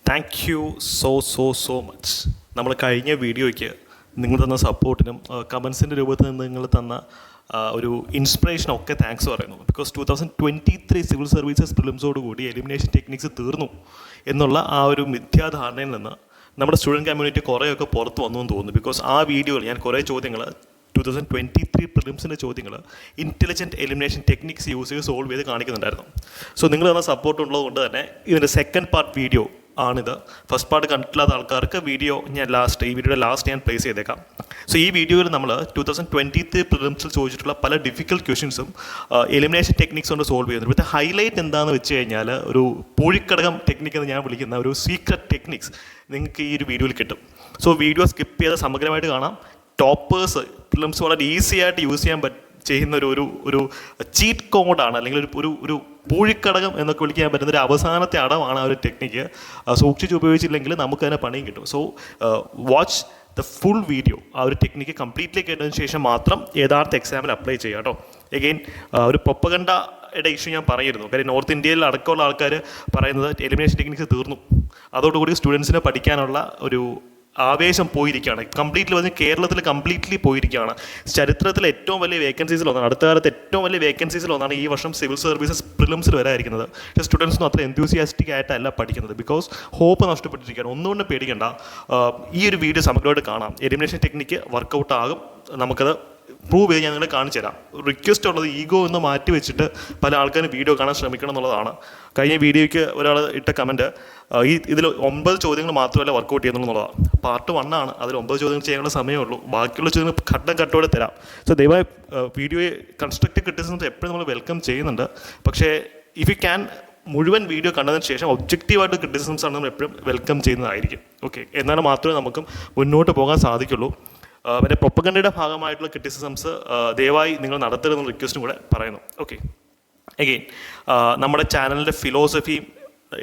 Thank you so much. നമ്മൾ കഴിഞ്ഞ വീഡിയോയ്ക്ക് നിങ്ങൾ തന്ന സപ്പോർട്ടിനും കമൻസിൻ്റെ രൂപത്തിൽ നിന്ന് നിങ്ങൾ തന്ന ഒരു ഇൻസ്പിറേഷനൊക്കെ താങ്ക്സ് പറയുന്നു. ബിക്കോസ് 2023 സിവിൽ സർവീസസ് പ്രിലിംസോടുകൂടി എലിമിനേഷൻ ടെക്നിക്സ് തീർന്നു എന്നുള്ള ആ ഒരു മിഥ്യാധാരണയിൽ നിന്ന് നമ്മുടെ സ്റ്റുഡൻറ്റ് കമ്മ്യൂണിറ്റി കുറേയൊക്കെ പുറത്ത് വന്നു എന്ന് തോന്നുന്നു. ബിക്കോസ് ആ വീഡിയോയിൽ ഞാൻ കുറേ ചോദ്യങ്ങൾ 2023 പ്രിലിംസിൻ്റെ ചോദ്യങ്ങൾ ഇൻ്റലിജൻറ്റ് എലിമിനേഷൻ ടെക്നിക്സ് യൂസ് ചെയ്ത് സോൾവ് ചെയ്ത് കാണിക്കുന്നുണ്ടായിരുന്നു. സോ നിങ്ങൾ തന്ന സപ്പോർട്ട് ഉള്ളതുകൊണ്ട് തന്നെ ഇതിൻ്റെ സെക്കൻഡ് പാർട്ട് വീഡിയോ ആണിത്. ഫസ്റ്റ് പാർട്ട് കണ്ടിട്ടില്ലാത്ത ആൾക്കാർക്ക് വീഡിയോ ഈ വീഡിയോയുടെ ലാസ്റ്റ് ഞാൻ പ്ലേസ് ചെയ്തേക്കാം. സോ ഈ വീഡിയോയിൽ നമ്മൾ 2023 പ്രിലിംസിൽ ചോദിച്ചിട്ടുള്ള പല ഡിഫിക്കൽട്ട് ക്വസ്റ്റ്യൻസും എലിമിനേഷൻ ടെക്നിക്സ് കൊണ്ട് സോൾവ് ചെയ്യുന്നു. ഇവിടുത്തെ ഹൈലൈറ്റ് എന്താണെന്ന് വെച്ച് കഴിഞ്ഞാൽ ഒരു പൂഴിക്കടകം ടെക്നിക്ക് എന്ന് ഞാൻ വിളിക്കുന്ന ഒരു സീക്രട്ട് ടെക്നിക്സ് നിങ്ങൾക്ക് ഈ ഒരു വീഡിയോയിൽ കിട്ടും. സോ വീഡിയോ സ്കിപ്പ് ചെയ്ത് സമഗ്രമായിട്ട് കാണാം. ടോപ്പേഴ്സ് പ്രിലിംസ് വളരെ ഈസി ആയിട്ട് യൂസ് ചെയ്യാൻ ചെയ്യുന്ന ഒരു ചീറ്റ് കോഡാണ്, അല്ലെങ്കിൽ ഒരു പൂഴിക്കടകം എന്നൊക്കെ വിളിക്കാൻ പറ്റുന്ന ഒരു അവസാനത്തെ അടവാണ് ആ ഒരു ടെക്നിക്ക്. സൂക്ഷിച്ച് ഉപയോഗിച്ചില്ലെങ്കിൽ നമുക്ക് തന്നെ പണിയും കിട്ടും. So watch the full video. ആ ഒരു ടെക്നിക്ക് കംപ്ലീറ്റ്ലി കേട്ടതിന് ശേഷം മാത്രം യഥാർത്ഥ എക്സാമിൽ അപ്ലൈ ചെയ്യുക കേട്ടോ. എഗെയിൻ ഒരു പ്രൊപ്പഗണ്ടയുടെ ഇഷ്യൂ ഞാൻ പറഞ്ഞിരുന്നു. കാര്യം നോർത്ത് ഇന്ത്യയിൽ അടക്കമുള്ള ആൾക്കാർ പറയുന്നത് എലിമിനേഷൻ ടെക്നിക്സ് തീർന്നു, അതോടുകൂടി സ്റ്റുഡൻസിന് പഠിക്കാനുള്ള ഒരു ആവേശം പോയിരിക്കുകയാണ്. കംപ്ലീറ്റ്ലി പറഞ്ഞ് കേരളത്തിൽ കംപ്ലീറ്റ്ലി പോയിരിക്കുകയാണ്. ചരിത്രത്തിൽ ഏറ്റവും വലിയ വേക്കൻസീസിലൊന്നാണ്, അടുത്ത കാലത്ത് ഏറ്റവും വലിയ വേക്കൻസീസിലൊന്നാണ് ഈ വർഷം സിവിൽ സർവീസസ് പ്രിലിംസിൽ വരായിരിക്കുന്നത്. പക്ഷേ സ്റ്റുഡൻസിനും അത്ര എന്തൂസിയാസ്റ്റിക് ആയിട്ടല്ല പഠിക്കുന്നത്. ബിക്കോസ് ഹോപ്പ് നഷ്ടപ്പെട്ടിരിക്കുകയാണ്. ഒന്നുകൊണ്ട് പേടിക്കേണ്ട, ഈ ഒരു വീഡിയോ സമഗ്രമായിട്ട് കാണാം. എലിമിനേഷൻ ടെക്നിക്ക് വർക്കൗട്ട് ആകും. നമുക്കത് പ്രൂവ് ചെയ്ത് ഞാൻ നിങ്ങളെ കാണിച്ചു തരാം. റിക്വസ്റ്റ് ഉള്ളത് ഈഗോ ഒന്ന് മാറ്റി വെച്ചിട്ട് പല ആൾക്കാരും വീഡിയോ കാണാൻ ശ്രമിക്കണം എന്നുള്ളതാണ്. കഴിഞ്ഞ വീഡിയോയ്ക്ക് ഒരാൾ ഇട്ട കമൻറ്റ് ഇതിൽ 9 ചോദ്യങ്ങൾ മാത്രമല്ല വർക്കൗട്ട് ചെയ്യുന്നുള്ളതാണ്. പാർട്ട് 1 ആണ്, അതിൽ 9 ചോദ്യങ്ങൾ ചെയ്യാനുള്ള സമയമുള്ളൂ. ബാക്കിയുള്ള ചോദ്യങ്ങൾ ഘട്ടത്തോടെ തരാം. സോ ദയവായി വീഡിയോയെ കൺസ്ട്രക്റ്റീവ് ക്രിറ്റിസിസം എപ്പോഴും നമ്മൾ വെൽക്കം ചെയ്യുന്നുണ്ട്. പക്ഷേ ഇഫ് യു ക്യാൻ മുഴുവൻ വീഡിയോ കണ്ടതിന് ശേഷം ഒബ്ജക്റ്റീവായിട്ട് ക്രിറ്റിസിസംസ് ആണ് നമ്മൾ എപ്പോഴും വെൽക്കം ചെയ്യുന്നതായിരിക്കും. ഓക്കെ, എന്നാൽ മാത്രമേ നമുക്ക് മുന്നോട്ട് പോകാൻ സാധിക്കുള്ളൂ. മറ്റേ പ്രൊപ്പഗണ്ടയുടെ ഭാഗമായിട്ടുള്ള ക്രിറ്റിസിസംസ് ദയവായി നിങ്ങൾ നടത്തരുതെന്നുള്ള റിക്വസ്റ്റും കൂടെ പറയുന്നു. ഓക്കെ, അഗെയിൻ നമ്മുടെ ചാനലിൻ്റെ ഫിലോസഫിയും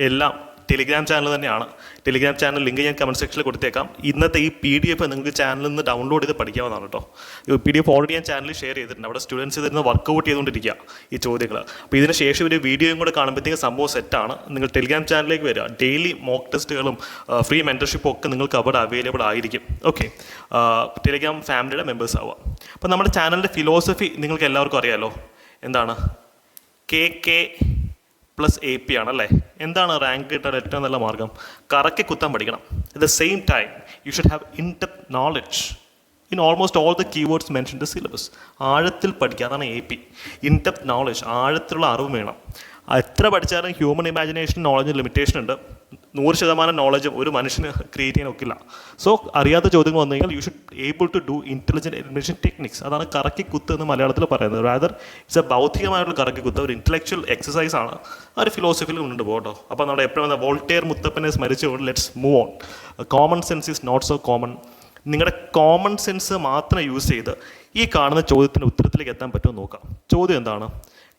എല്ലാം ടെലിഗ്രാം ചാനൽ തന്നെയാണ്. ടെലിഗ്രാം ചാനൽ ലിങ്ക് ഞാൻ കമൻറ്റ് സെക്ഷനിൽ കൊടുത്തേക്കാം. ഇന്നത്തെ ഈ PDF നിങ്ങൾക്ക് ചാനലിൽ നിന്ന് ഡൗൺലോഡ് ചെയ്ത് പഠിക്കാവുന്നതാണ് കേട്ടോ. PDF ഓൾറെഡി ഞാൻ ചാനലിൽ ഷെയർ ചെയ്തിട്ടുണ്ട്. അവിടെ സ്റ്റുഡൻസ് ഇതിൽ നിന്ന് വർക്കൗട്ട് ചെയ്തുകൊണ്ടിരിക്കുക ഈ ചോദ്യങ്ങൾ. അപ്പോൾ ഇതിന് ശേഷം ഒരു വീഡിയോയും കൂടെ കാണുമ്പോഴത്തേക്ക് സംഭവം സെറ്റാണ്. നിങ്ങൾ ടെലിഗ്രാം ചാനലിലേക്ക് വരിക. ഡെയിലി മോക്ക് ടെസ്റ്റുകളും ഫ്രീ മെൻറ്റർഷിപ്പും ഒക്കെ നിങ്ങൾക്ക് അവിടെ അവൈലബിൾ ആയിരിക്കും. ഓക്കെ, ടെലിഗ്രാം ഫാമിലിയുടെ മെമ്പേഴ്സ് ആവുക. അപ്പോൾ നമ്മുടെ ചാനലിൻ്റെ ഫിലോസഫി നിങ്ങൾക്ക് എല്ലാവർക്കും അറിയാമല്ലോ. എന്താണ്? KK + AP ആണല്ലേ. എന്താണ് റാങ്ക് കിട്ടാൻ ഏറ്റവും നല്ല മാർഗം? കറക്കി കുത്താൻ പഠിക്കണം. At the same time you should have in-depth knowledge in almost all the keywords mention the syllabus. ആഴത്തിൽ പഠിക്കുക, അതാണ് AP. ഇൻ-ഡെപ്ത് നോളജ്, ആഴത്തിലുള്ള അറിവ് വേണം. എത്ര പഠിച്ചാലും ഹ്യൂമൻ ഇമാജിനേഷൻ നോളജിന് ലിമിറ്റേഷൻ ഉണ്ട്. 100% നോളജും ഒരു മനുഷ്യന് ക്രിയേറ്റ് ചെയ്യാൻ ഒക്കില്ല. സോ അറിയാത്ത ചോദ്യങ്ങൾ വന്നു കഴിഞ്ഞാൽ you should able to do intelligent elimination techniques. അതാണ് കറക്കി കുത്ത് എന്ന് മലയാളത്തിൽ പറയുന്നത്. റാദർ ഇറ്റ്സ് എ ഭൗതികമായിട്ടുള്ള കറക്കി കുത്ത്, ഒരു ഇൻ്റലക്ച്വൽ എക്സസൈസ് ആണ്. ആ ഒരു ഫിലോസഫിയിൽ മുന്നോട്ട് പോകട്ടോ. അപ്പോൾ നമ്മുടെ എപ്പോഴും വോൾട്ടയർ മുത്തപ്പനെ സ്മരിച്ചുകൊണ്ട് let's move on. Common sense is not so common. നിങ്ങളുടെ കോമൺ സെൻസ് മാത്രം യൂസ് ചെയ്ത് ഈ കാണുന്ന ചോദ്യത്തിൻ്റെ ഉത്തരത്തിലേക്ക് എത്താൻ പറ്റുമോ നോക്കാം. ചോദ്യം എന്താണ്?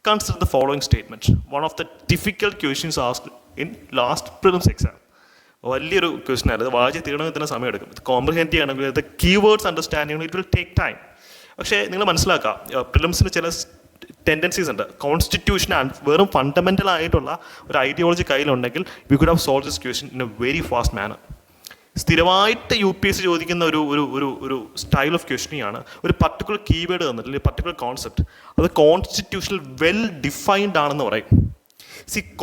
Consider the following statement. One of the difficult questions asked in last prelims exam. വലിയൊരു ക്വസ്റ്റൻ ആയിരുന്നു. വായിച്ച് തീരണമെങ്കിൽ തന്നെ സമയമെടുക്കും. കോംപ്രിഹെൻഡ് ചെയ്യണമെങ്കിൽ the keywords understanding it will take time. പക്ഷേ നിങ്ങൾ മനസ്സിലാക്കുക, പ്രിലിംസിന് ചില ടെൻഡൻസീസ് ഉണ്ട്. കോൺസ്റ്റിറ്റ്യൂഷൻ വെറും ഫണ്ടമെൻ്റൽ ആയിട്ടുള്ള ഒരു ഐഡിയോളജി കയ്യിലുണ്ടെങ്കിൽ we could have solve this question in a very fast manner. സ്ഥിരമായിട്ട് UPSC ചോദിക്കുന്ന ഒരു സ്റ്റൈൽ ഓഫ് ക്വസ്റ്റനിങ് ആണ്. ഒരു പർട്ടിക്കുലർ കീവേഡ് തന്നിട്ട്, അല്ലെങ്കിൽ പർട്ടിക്കുലർ കോൺസെപ്റ്റ്, അത് കോൺസ്റ്റിറ്റ്യൂഷനിൽ വെൽ ഡിഫൈൻഡ് ആണെന്ന് പറയും.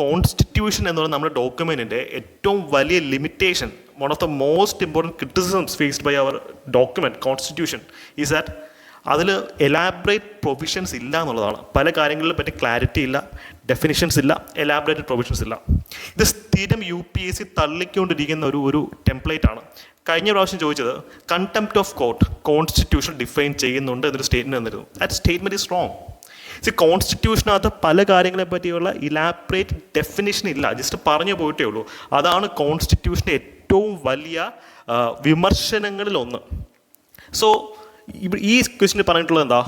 കോൺസ്റ്റിറ്റ്യൂഷൻ എന്ന് പറയുന്നത് നമ്മുടെ ഡോക്യുമെൻറ്റിൻ്റെ ഏറ്റവും വലിയ limitation, one of the most important criticisms faced by our document constitution is that അതിൽ എലാബറേറ്റ് പ്രൊവിഷൻസ് ഇല്ല എന്നുള്ളതാണ്. പല കാര്യങ്ങളിലും പറ്റി ക്ലാരിറ്റി ഇല്ല, ഡെഫിനിഷൻസ് ഇല്ല, എലാബറേറ്റഡ് പ്രൊവിഷൻസ് ഇല്ല. ഇത് സ്ഥിരം UPSC തള്ളിക്കൊണ്ടിരിക്കുന്ന ഒരു ടെംപ്ലേറ്റ് ആണ്. കഴിഞ്ഞ പ്രാവശ്യം ചോദിച്ചത് contempt of court constitution define ചെയ്യുന്നുണ്ട് എന്നൊരു സ്റ്റേറ്റ്മെൻറ്റ് തന്നിരുന്നു. That statement is wrong. കോൺസ്റ്റിറ്റ്യൂഷനകത്ത് പല കാര്യങ്ങളെ പറ്റിയുള്ള ഇലാബറേറ്റ് ഡെഫിനിഷൻ ഇല്ല, ജസ്റ്റ് പറഞ്ഞു പോയിട്ടേ ഉള്ളൂ. അതാണ് കോൺസ്റ്റിറ്റ്യൂഷൻ്റെ ഏറ്റവും വലിയ വിമർശനങ്ങളിലൊന്ന്. സോ ഈ ക്വസ്റ്റിന് പറഞ്ഞിട്ടുള്ളത് എന്താ?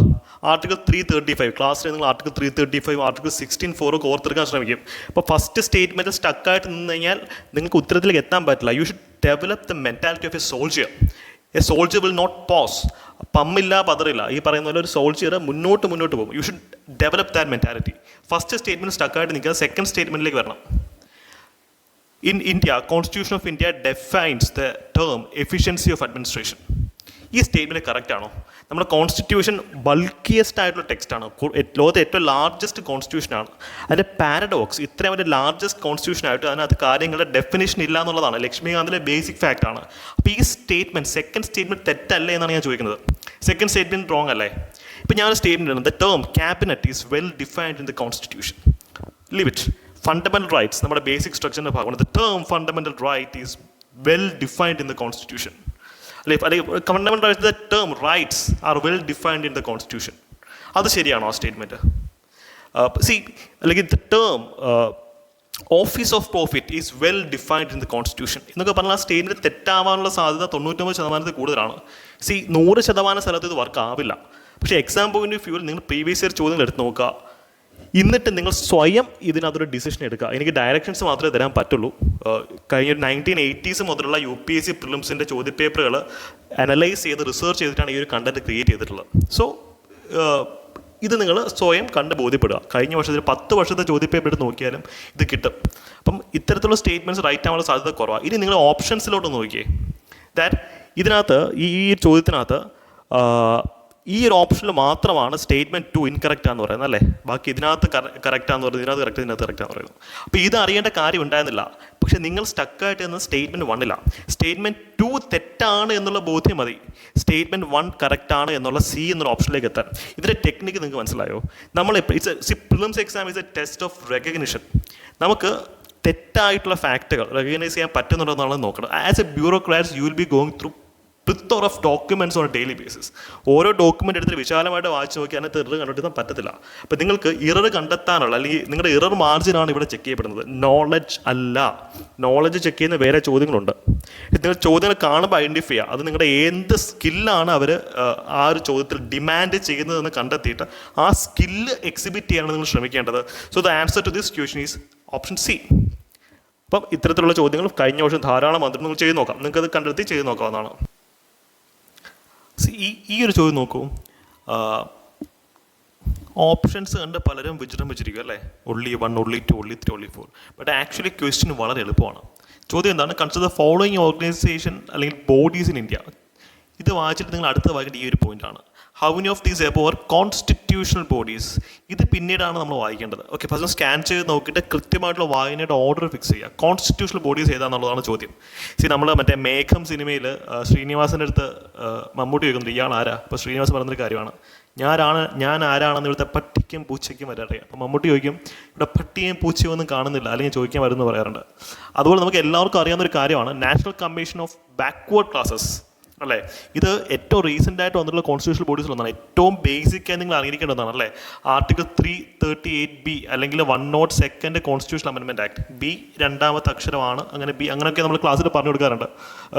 ആർട്ടിക്കിൾ 335 ക്ലാസ്സിൽ നിങ്ങൾ ആർട്ടിക്കിൾ 335 ആർട്ടിക്കിൾ 16(4) ഒക്കെ ഓർത്തെടുക്കാൻ ശ്രമിക്കും. അപ്പോൾ ഫസ്റ്റ് സ്റ്റേറ്റ്മെൻറ്റ് സ്റ്റക്കായിട്ട് നിന്ന് കഴിഞ്ഞാൽ നിങ്ങൾക്ക് ഉത്തരത്തിലേക്ക് എത്താൻ പറ്റില്ല. You should develop the mentality of a soldier. A soldier will not pause. പമ്മില്ല പതറില്ല. ഈ പറയുന്ന പോലെ ഒരു സോൾജിയർ മുന്നോട്ട് പോകും. You should develop that mentality. First statement സ്റ്റക്കായിട്ട് നിൽക്കുക, സെക്കൻഡ് സ്റ്റേറ്റ്മെൻറ്റിലേക്ക് വരണം. In India, Constitution of India defines the term efficiency of administration. ഈ സ്റ്റേറ്റ്മെൻറ്റ് കറക്റ്റ് ആണോ? നമ്മുടെ കോൺസ്റ്റിറ്റ്യൂഷൻ ബൾക്കിയസ്റ്റ് ആയിട്ടുള്ള ടെക്സ്റ്റാണ്, ലോകത്തെ ഏറ്റവും ലാർജസ്റ്റ് കോൺസ്റ്റിറ്റ്യൂഷനാണ്. അതിൻ്റെ പാരഡോക്സ് ഇത്രയും വലിയ ലാർജസ്റ്റ് കോൺസ്റ്റിറ്റ്യൂഷനായിട്ട് അതിനകത്ത് കാര്യങ്ങളുടെ ഡെഫിനേഷൻ ഇല്ല എന്നുള്ളതാണ് ലക്ഷ്മികാന്തിലെ ബേസിക് ഫാക്റ്റ് ആണ്. അപ്പോൾ ഈ സ്റ്റേറ്റ്മെൻറ്റ് സെക്കൻഡ് സ്റ്റേറ്റ്മെൻറ്റ് തെറ്റല്ലേ എന്നാണ് ഞാൻ ചോദിക്കുന്നത്. സെക്കൻഡ് സ്റ്റേറ്റ്മെൻറ്റ് റോങ് അല്ലേ? ഇപ്പോൾ ഞാനൊരു സ്റ്റേറ്റ്മെൻറ്റ് ആണ്, the term cabinet is well defined in the constitution. Leave it. Fundamental rights നമ്മുടെ ബേസിക് സ്ട്രക്ചറിൻ്റെ ഭാഗമാണ്. The term fundamental right is well defined in the constitution. Fundamental rights, the term rights are well defined in the constitution. അത് ശരിയാണോ ആ statement? അല്ലെങ്കിൽ the term office of profit is well defined in the constitution എന്നൊക്കെ പറഞ്ഞാൽ ആ statement തെറ്റാവാനുള്ള സാധ്യത 99% കൂടുതലാണ്. 100% സ്ഥലത്ത് ഇത് വർക്ക് ആവില്ല. പക്ഷേ എക്സാം പോയിന്റ് ഓഫ് വ്യൂവിൽ നിങ്ങൾ പ്രീവിയസ് ഇയർ ചോദ്യങ്ങൾ എടുത്ത് നോക്കുക, എന്നിട്ട് നിങ്ങൾ സ്വയം ഇതിനകത്തൊരു ഡിസിഷൻ എടുക്കുക. എനിക്ക് ഡയറക്ഷൻസ് മാത്രമേ തരാൻ പറ്റുള്ളൂ. കഴിഞ്ഞ 1980s മുതലുള്ള UPSC പ്രിലിംസിൻ്റെ ചോദ്യപേപ്പറുകൾ അനലൈസ് ചെയ്ത് റിസർച്ച് ചെയ്തിട്ടാണ് ഈ ഒരു കണ്ടന്റ് ക്രിയേറ്റ് ചെയ്തിട്ടുള്ളത്. സോ ഇത് നിങ്ങൾ സ്വയം കണ്ട് ബോധ്യപ്പെടുക. കഴിഞ്ഞ വർഷത്തിൽ 10 വർഷത്തെ ചോദ്യപേപ്പർ എടുത്ത് നോക്കിയാലും ഇത് കിട്ടും. അപ്പം ഇത്തരത്തിലുള്ള സ്റ്റേറ്റ്മെൻറ്റ്സ് റൈറ്റ് ആവാനുള്ള സാധ്യത കുറവാണ്. ഇനി നിങ്ങൾ ഓപ്ഷൻസിലോട്ട് നോക്കിയേ. ദാറ്റ് ഇതിനകത്ത് ഈ ചോദ്യത്തിനകത്ത് ഈ ഒരു ഓപ്ഷനിൽ മാത്രമാണ് സ്റ്റേറ്റ്മെൻറ്റ് 2 ഇൻകറക്റ്റ് ആണെന്ന് പറയുന്നത് അല്ലേ? ബാക്കി ഇതിനകത്ത് കറക്റ്റാന്ന് പറയുന്നത്, ഇതിനകത്ത് കറക്റ്റ്, ഇതിനകത്ത് കറക്റ്റാന്ന് പറയുന്നത്. അപ്പോൾ ഇത് അറിയേണ്ട കാര്യം ഉണ്ടായിരുന്നില്ല. പക്ഷേ നിങ്ങൾ സ്റ്റക്കായിട്ട് എന്ന സ്റ്റേറ്റ്മെൻറ്റ് 1 സ്റ്റേറ്റ്മെൻറ്റ് 2 തെറ്റാണ് എന്നുള്ള ബോധ്യം മതി സ്റ്റേറ്റ്മെൻറ്റ് 1 കറക്റ്റാണ് എന്നുള്ള C എന്നുള്ള ഓപ്ഷനിലേക്ക് എത്താൻ. ഇതിൻ്റെ ടെക്നിക്ക് നിങ്ങൾക്ക് മനസ്സിലായോ? നമ്മൾ prelims exam is a test of recognition. നമുക്ക് തെറ്റായിട്ടുള്ള ഫാക്റ്റുകൾ റെക്കഗ്നൈസ് ചെയ്യാൻ പറ്റുന്നുണ്ടെന്നാണ് നോക്കണം. As a bureaucrats you will be going through plethora of documents on a daily basis. ഓരോ ഡോക്യുമെൻ്റ് എടുത്തിട്ട് വിശാലമായിട്ട് വായിച്ച് നോക്കി അതിനകത്ത് ഇറർ കണ്ടെത്താൻ പറ്റത്തില്ല. അപ്പോൾ നിങ്ങൾക്ക് ഇറർ കണ്ടെത്താനുള്ള അല്ലെങ്കിൽ നിങ്ങളുടെ ഇറർ മാർജിനാണ് ഇവിടെ ചെക്ക് ചെയ്യപ്പെടുന്നത്, നോളജ് അല്ല. നോളജ് ചെക്ക് ചെയ്യുന്ന വേറെ ചോദ്യങ്ങളുണ്ട്. നിങ്ങൾ ചോദ്യങ്ങൾ കാണുമ്പോൾ ഐഡൻറ്റിഫൈ ചെയ്യുക, അത് നിങ്ങളുടെ എന്ത് സ്കില്ലാണ് അവർ ആ ഒരു ചോദ്യത്തിൽ ഡിമാൻഡ് ചെയ്യുന്നതെന്ന് കണ്ടെത്തിയിട്ട് ആ സ്കില്ല് എക്സിബിറ്റ് ചെയ്യാനാണ് നിങ്ങൾ ശ്രമിക്കേണ്ടത്. So the answer to this question is option C. അപ്പം ഇത്തരത്തിലുള്ള ചോദ്യങ്ങൾ കഴിഞ്ഞ വർഷം ധാരാളം വന്നിട്ട് നിങ്ങൾ ചെയ്ത് നോക്കാം. നിങ്ങൾക്കത് കണ്ടെത്തി ചെയ്ത് നോക്കാവുന്നതാണ്. ഈ ഒരു ചോദ്യം നോക്കൂ. ഓപ്ഷൻസ് കണ്ട് പലരും വിജൃംഭിച്ചിരിക്കും അല്ലേ? only 1, only 2, only 3, only 4. But actually question വളരെ എളുപ്പമാണ്. ചോദ്യം എന്താണ്? കൺസിഡർ ഫോളോയിങ് ഓർഗനൈസേഷൻ അല്ലെങ്കിൽ ബോഡീസ് ഇൻ ഇന്ത്യ. ഇത് വായിച്ചിട്ട് നിങ്ങൾ അടുത്ത വായിക്കേണ്ട ഈ ഒരു പോയിന്റാണ്. How many of these above are constitutional bodies. ഇത് പിന്നീടാണ് നമ്മൾ വായിക്കേണ്ടത്. ഓക്കെ, ഫസ്റ്റ് സ്കാൻ ചെയ്ത് നോക്കിയിട്ട് കൃത്യമായിട്ടുള്ള വായനയുടെ ഓർഡർ ഫിക്സ് ചെയ്യുക. കോൺസ്റ്റിറ്റ്യൂഷണൽ ബോഡീസ് ഏതാണെന്നുള്ളതാണ് ചോദ്യം. നമ്മൾ മറ്റേ മേഘം സിനിമയിൽ ശ്രീനിവാസൻ്റെ അടുത്ത് മമ്മൂട്ടി ചോദിക്കുന്നുണ്ട് ഇയാൾ ആരാ? അപ്പോൾ ശ്രീനിവാസൻ പറയുന്നൊരു കാര്യമാണ്, ഞാൻ ആരാണെന്ന് ഇവിടുത്തെ പട്ടിക്കും പൂച്ചയ്ക്കും വരെ അറിയാം. അപ്പോൾ മമ്മൂട്ടി ചോദിക്കും ഇവിടെ പട്ടിയും പൂച്ചയും ഒന്നും കാണുന്നില്ല അല്ലെങ്കിൽ ചോദിക്കാൻ വരുമെന്ന് പറയാറുണ്ട്. അതുപോലെ നമുക്ക് എല്ലാവർക്കും അറിയാവുന്നൊരു കാര്യമാണ് national commission of backward classes അല്ലേ? ഇത് ഏറ്റവും റീസെൻ്റ് ആയിട്ട് വന്നിട്ടുള്ള കോൺസ്റ്റിറ്റ്യൂഷണൽ ബോഡീസിലൊന്നാണ്. ഏറ്റവും ബേസിക്കായി നിങ്ങൾ അറിഞ്ഞിരിക്കേണ്ടതാണ് അല്ലേ? ആർട്ടിക്കിൾ 338B അല്ലെങ്കിൽ 102nd constitutional amendment act. B രണ്ടാമത്തെ അക്ഷരമാണ്. അങ്ങനെ B അങ്ങനെയൊക്കെ നമ്മൾ ക്ലാസ്സിൽ പറഞ്ഞു കൊടുക്കാറുണ്ട്.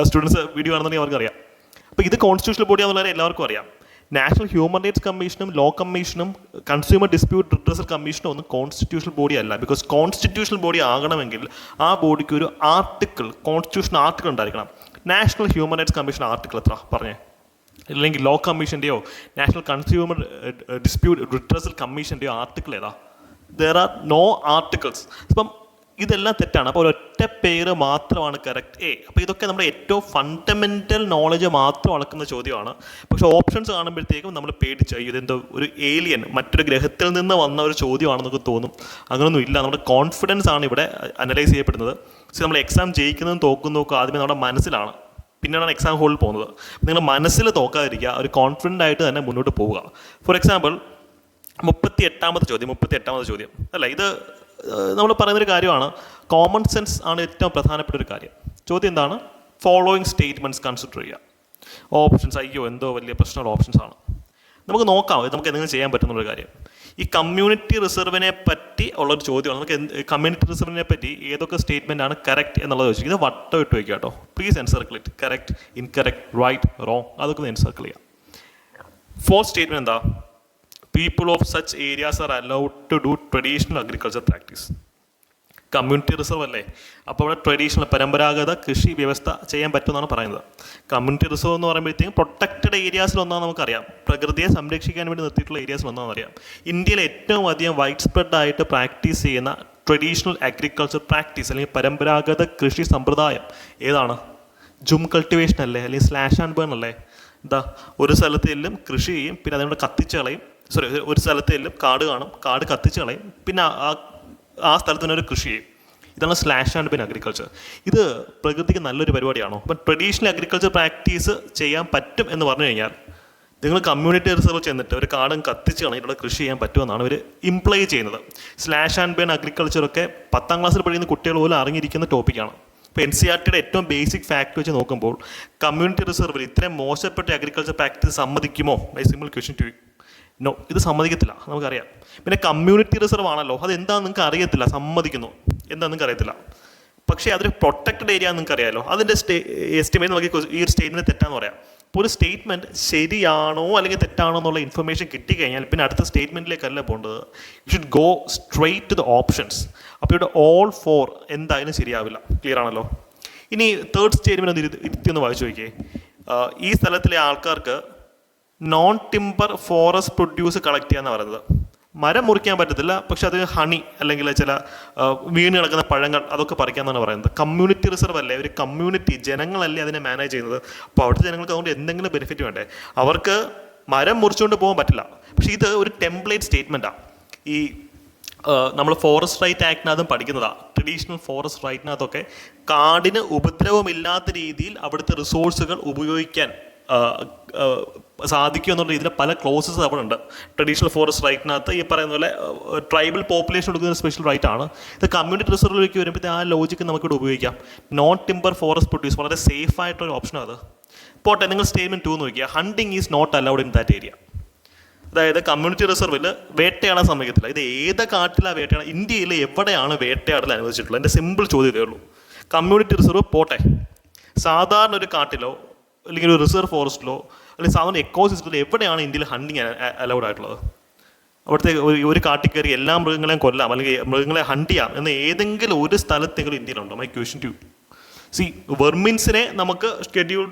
സ്റ്റുഡൻസ് വീഡിയോ ആണെന്നുണ്ടെങ്കിൽ അവർക്കറിയാം. അപ്പോൾ ഇത് കോൺസ്റ്റിറ്റ്യൂഷണൽ ബോഡി ആണെന്നുള്ളത് എല്ലാവർക്കും അറിയാം. നാഷണൽ ഹ്യൂമൻ റൈറ്റ്സ് കമ്മീഷനും ലോ കമ്മീഷനും കൺസ്യൂമർ ഡിസ്പ്യൂട്ട് റിഡ്രസൽ കമ്മീഷനും ഒന്നും കോൺസ്റ്റിറ്റ്യൂഷണൽ ബോഡി അല്ല. ബിക്കോസ് കോൺസ്റ്റിറ്റ്യൂഷണൽ ബോഡി ആകണമെങ്കിൽ ആ ബോഡിക്ക് ഒരു ആർട്ടിക്കിൾ, കോൺസ്റ്റിറ്റ്യൂഷൻ ആർട്ടിക്കിൾ ഉണ്ടായിരിക്കണം. National human rights commission article എത്ര പറഞ്ഞേ? അല്ലെങ്കിൽ ലോ കമ്മീഷൻ്റെയോ നാഷണൽ കൺസ്യൂമർ ഡിസ്പ്യൂട്ട് റിഡ്രസൽ കമ്മീഷൻ്റെയോ ആർട്ടിക്കിൾ ഏതാ? There are no articles. അപ്പം ഇതെല്ലാം തെറ്റാണ്. അപ്പോൾ ഒരൊറ്റ പേര് മാത്രമാണ് കറക്റ്റ് A. അപ്പോൾ ഇതൊക്കെ നമ്മുടെ ഏറ്റവും ഫണ്ടമെൻ്റൽ നോളജ് മാത്രം അളക്കുന്ന ചോദ്യമാണ്. പക്ഷേ ഓപ്ഷൻസ് കാണുമ്പോഴത്തേക്കും നമ്മൾ പേടിച്ച് ഇതെന്തോ ഒരു ഏലിയൻ മറ്റൊരു ഗ്രഹത്തിൽ നിന്ന് വന്ന ഒരു ചോദ്യമാണെന്നൊക്കെ തോന്നും. അങ്ങനെയൊന്നും ഇല്ല. നമ്മുടെ കോൺഫിഡൻസ് ആണ് ഇവിടെ അനലൈസ് ചെയ്യപ്പെടുന്നത്. നമ്മൾ എക്സാം ജയിക്കുന്നതും തോക്കുന്നതൊക്കെ ആദ്യമേ നമ്മുടെ മനസ്സിലാണ്, പിന്നെയാണ് എക്സാം ഹോളിൽ പോകുന്നത്. നിങ്ങൾ മനസ്സിൽ തോക്കാതിരിക്കുക, ഒരു കോൺഫിഡൻ്റ് ആയിട്ട് തന്നെ മുന്നോട്ട് പോവുക. ഫോർ എക്സാമ്പിൾ 38ാമത്തെ ചോദ്യം അല്ല, ഇത് നമ്മൾ പറയുന്നൊരു കാര്യമാണ്. കോമൺ സെൻസ് ആണ് ഏറ്റവും പ്രധാനപ്പെട്ട ഒരു കാര്യം. ചോദ്യം എന്താണ്? ഫോളോയിങ് സ്റ്റേറ്റ്മെൻറ്റ്സ് കൺസിഡർ ചെയ്യുക. ഓപ്ഷൻസ് അയ്യോ എന്തോ വലിയ പ്രശ്നമുള്ള ഓപ്ഷൻസ് ആണ്. നമുക്ക് നോക്കാം നമുക്ക് എന്തെങ്കിലും ചെയ്യാൻ പറ്റുന്നുള്ളൊരു കാര്യം. ഈ കമ്മ്യൂണിറ്റി റിസർവിനെ പറ്റി ഉള്ളൊരു ചോദ്യമാണ്. നമുക്ക് കമ്മ്യൂണിറ്റി റിസർവിനെ പറ്റി ഏതൊക്കെ സ്റ്റേറ്റ്മെൻ്റ് ആണ് കറക്റ്റ് എന്നുള്ളത് ചോദിച്ചു. ഇത് വട്ടം ഇട്ട് വയ്ക്കുക കേട്ടോ. Please encircle it. Correct, incorrect, right, wrong അതൊക്കെ ഒന്ന് എൻസർക്കിൾ ചെയ്യാം. ഫോർത്ത് സ്റ്റേറ്റ്മെൻറ്റ് എന്താ? People of such areas are allowed to do traditional agriculture practice. Community reserve അല്ലേ? അപ്പോൾ അവിടെ ട്രഡീഷണൽ പരമ്പരാഗത കൃഷി വ്യവസ്ഥ ചെയ്യാൻ പറ്റുമെന്നാണ് പറയുന്നത്. കമ്മ്യൂണിറ്റി റിസർവ് എന്ന് പറയുമ്പോഴത്തേക്കും പ്രൊട്ടക്റ്റഡ് ഏരിയാസിലൊന്നാണ് നമുക്കറിയാം. പ്രകൃതിയെ സംരക്ഷിക്കാൻ വേണ്ടി നിർത്തിയിട്ടുള്ള ഏരിയാസിലൊന്നാണെന്ന് അറിയാം. ഇന്ത്യയിൽ ഏറ്റവും അധികം വൈഡ് സ്പ്രെഡ് ആയിട്ട് പ്രാക്ടീസ് ചെയ്യുന്ന ട്രഡീഷണൽ അഗ്രികൾച്ചർ പ്രാക്ടീസ് അല്ലെങ്കിൽ പരമ്പരാഗത കൃഷി സമ്പ്രദായം ഏതാണ്? ജും കൾട്ടിവേഷൻ അല്ലേ, അല്ലെങ്കിൽ സ്ലാഷ് ആൻഡ് ബേൺ അല്ലേ? എന്താ, ഒരു സ്ഥലത്ത് എല്ലാം കൃഷി ചെയ്യും, പിന്നെ അതിനോട് കത്തിച്ച് കളയും. ഒരു സ്ഥലത്ത് എല്ലാം കാട് കാണും, കാട് കത്തിച്ച് കളയും, പിന്നെ ആ സ്ഥലത്ത് തന്നെ ഒരു കൃഷി ചെയ്യും. ഇതാണ് സ്ലാഷ് ആൻഡ് ബേൺ അഗ്രികൾച്ചർ. ഇത് പ്രകൃതിക്ക് നല്ലൊരു പരിപാടിയാണോ? അപ്പം ട്രഡീഷണൽ അഗ്രികൾച്ചർ പ്രാക്ടീസ് ചെയ്യാൻ പറ്റും എന്ന് പറഞ്ഞു കഴിഞ്ഞാൽ നിങ്ങൾ കമ്മ്യൂണിറ്റി റിസർവ് ചെന്നിട്ട് ഒരു കാടും കത്തിച്ച് കളഞ്ഞിട്ടുള്ള കൃഷി ചെയ്യാൻ പറ്റുമെന്നാണ് ഇവർ ഇംപ്ലൈ ചെയ്യുന്നത്. സ്ലാഷ് ആൻഡ് ബേൺ അഗ്രികൾച്ചറൊക്കെ 10ാം ക്ലാസ്സിൽ പഠിക്കുന്ന കുട്ടികൾ പോലും അറിഞ്ഞിരിക്കുന്ന ടോപ്പിക്കാണ്. ഇപ്പോൾ NCERTയുടെ ഏറ്റവും ബേസിക് ഫാക്ട് വെച്ച് നോക്കുമ്പോൾ കമ്മ്യൂണിറ്റി റിസർവിൽ ഇത്രയും മോശപ്പെട്ട അഗ്രികൾച്ചർ പ്രാക്ടീസ് സമ്മതിക്കുമോ? By simple question to you. No, ഇത് സമ്മതിക്കത്തില്ല, നമുക്കറിയാം. പിന്നെ കമ്മ്യൂണിറ്റി റിസർവ് ആണല്ലോ, അതെന്താണെന്ന് നിങ്ങൾക്ക് അറിയത്തില്ല, സമ്മതിക്കുന്നു, എന്താണെന്ന് നിങ്ങൾക്ക് അറിയത്തില്ല. പക്ഷേ അതൊരു പ്രൊട്ടക്റ്റഡ് ഏരിയ നിങ്ങൾക്ക് അറിയാമല്ലോ. അതിൻ്റെ എസ്റ്റിമേറ്റ് നോക്കി ഈ ഒരു സ്റ്റേറ്റ്മെൻറ്റ് തെറ്റാന്ന് പറയാം. ഇപ്പോൾ ഒരു സ്റ്റേറ്റ്മെൻറ്റ് ശരിയാണോ അല്ലെങ്കിൽ തെറ്റാണോ എന്നുള്ള ഇൻഫർമേഷൻ കിട്ടിക്കഴിഞ്ഞാൽ പിന്നെ അടുത്ത സ്റ്റേറ്റ്മെൻറ്റിലേക്കല്ല പോകേണ്ടത്. You should go straight to the options. അപ്പോൾ ഇവിടെ ഓൾ ഫോർ എന്തായാലും ശരിയാവില്ല. ക്ലിയർ ആണല്ലോ? ഇനി തേർഡ് സ്റ്റേറ്റ്മെൻറ്റ് ഒന്ന് ഇരുത്തിയൊന്ന് വായിച്ചു നോക്കിയേ. ഈ സ്ഥലത്തിലെ ആൾക്കാർക്ക് non timber forest produce collect ചെയ്യാന്ന് പറയുന്നത്. മരം മുറിക്കാൻ പറ്റത്തില്ല, പക്ഷെ അത് ഹണി അല്ലെങ്കിൽ ചില വീണ് കിടക്കുന്ന പഴങ്ങൾ അതൊക്കെ പറിക്കാമെന്നാണ് പറയുന്നത്. കമ്മ്യൂണിറ്റി റിസർവ് അല്ലേ, ഒരു കമ്മ്യൂണിറ്റി, ജനങ്ങളല്ലേ അതിനെ മാനേജ് ചെയ്യുന്നത്. അപ്പോൾ അവിടുത്തെ ജനങ്ങൾക്ക് അതുകൊണ്ട് എന്തെങ്കിലും ബെനിഫിറ്റ് വേണ്ടേ? അവർക്ക് മരം മുറിച്ചുകൊണ്ട് പോകാൻ പറ്റില്ല. പക്ഷേ ഇത് ഒരു ടെംപ്ലേറ്റ് സ്റ്റേറ്റ്മെൻറ്റാണ്. ഈ നമ്മൾ ഫോറസ്റ്റ് റൈറ്റ് ആക്ടിനകത്തും പഠിക്കുന്നതാണ്. ട്രഡീഷണൽ ഫോറസ്റ്റ് റൈറ്റിനകത്തൊക്കെ കാടിന് ഉപദ്രവമില്ലാത്ത രീതിയിൽ അവിടുത്തെ റിസോഴ്സുകൾ ഉപയോഗിക്കാൻ സാധിക്കും എന്നുള്ള രീതിയിൽ പല ക്ലോസസ് അവിടെ ഉണ്ട്. ട്രഡീഷണൽ ഫോറസ്റ്റ് റൈറ്റിനകത്ത് ഈ പറയുന്ന പോലെ ട്രൈബൽ പോപ്പുലേഷൻ കൊടുക്കുന്ന സ്പെഷ്യൽ റൈറ്റ് ആണ്. ഇത് കമ്മ്യൂണിറ്റി റിസർവിലേക്ക് വരുമ്പോഴത്തെ ആ ലോജിക്ക് നമുക്കിവിടെ ഉപയോഗിക്കാം. നോൺ ടിമ്പർ ഫോറസ്റ്റ് പ്രൊഡ്യൂസ് വളരെ സേഫ് ആയിട്ടൊരു ഓപ്ഷനാണ് അത്. പോട്ടെ, നിങ്ങൾ സ്റ്റേറ്റ്മെൻറ്റ് 2 നോക്കിയാൽ hunting is not allowed in that area. അതായത് കമ്മ്യൂണിറ്റി റിസർവിൽ വേട്ടയാടാൻ സമ്മതിക്കത്തില്ല. ഇത് ഏത് കാട്ടിലാണ് വേട്ടയാടാൻ? ഇന്ത്യയിൽ എവിടെയാണ് വേട്ടയാടൽ അനുവദിച്ചിട്ടുള്ളത്? എൻ്റെ സിമ്പിൾ ചോദ്യം ഇതേ ഉള്ളൂ. കമ്മ്യൂണിറ്റി റിസർവ് പോട്ടെ, സാധാരണ ഒരു കാട്ടിലോ അല്ലെങ്കിൽ ഒരു റിസർവ് ഫോറസ്റ്റിലോ അല്ലെങ്കിൽ സാധാരണ എക്കോസിസ്റ്റത്തിൽ എവിടെയാണ് ഇന്ത്യയിൽ ഹണ്ടിങ് അലൗഡ് ആയിട്ടുള്ളത്? അവിടുത്തെ ഒരു കാട്ടിൽ കയറി എല്ലാ മൃഗങ്ങളെയും കൊല്ലാം അല്ലെങ്കിൽ മൃഗങ്ങളെ ഹണ്ട് ചെയ്യാം എന്ന് ഏതെങ്കിലും ഒരു സ്ഥലത്തെങ്കിലും ഇന്ത്യയിലുണ്ടോ? My question two. വെർമിൻസിനെ നമുക്ക് ഷെഡ്യൂൾ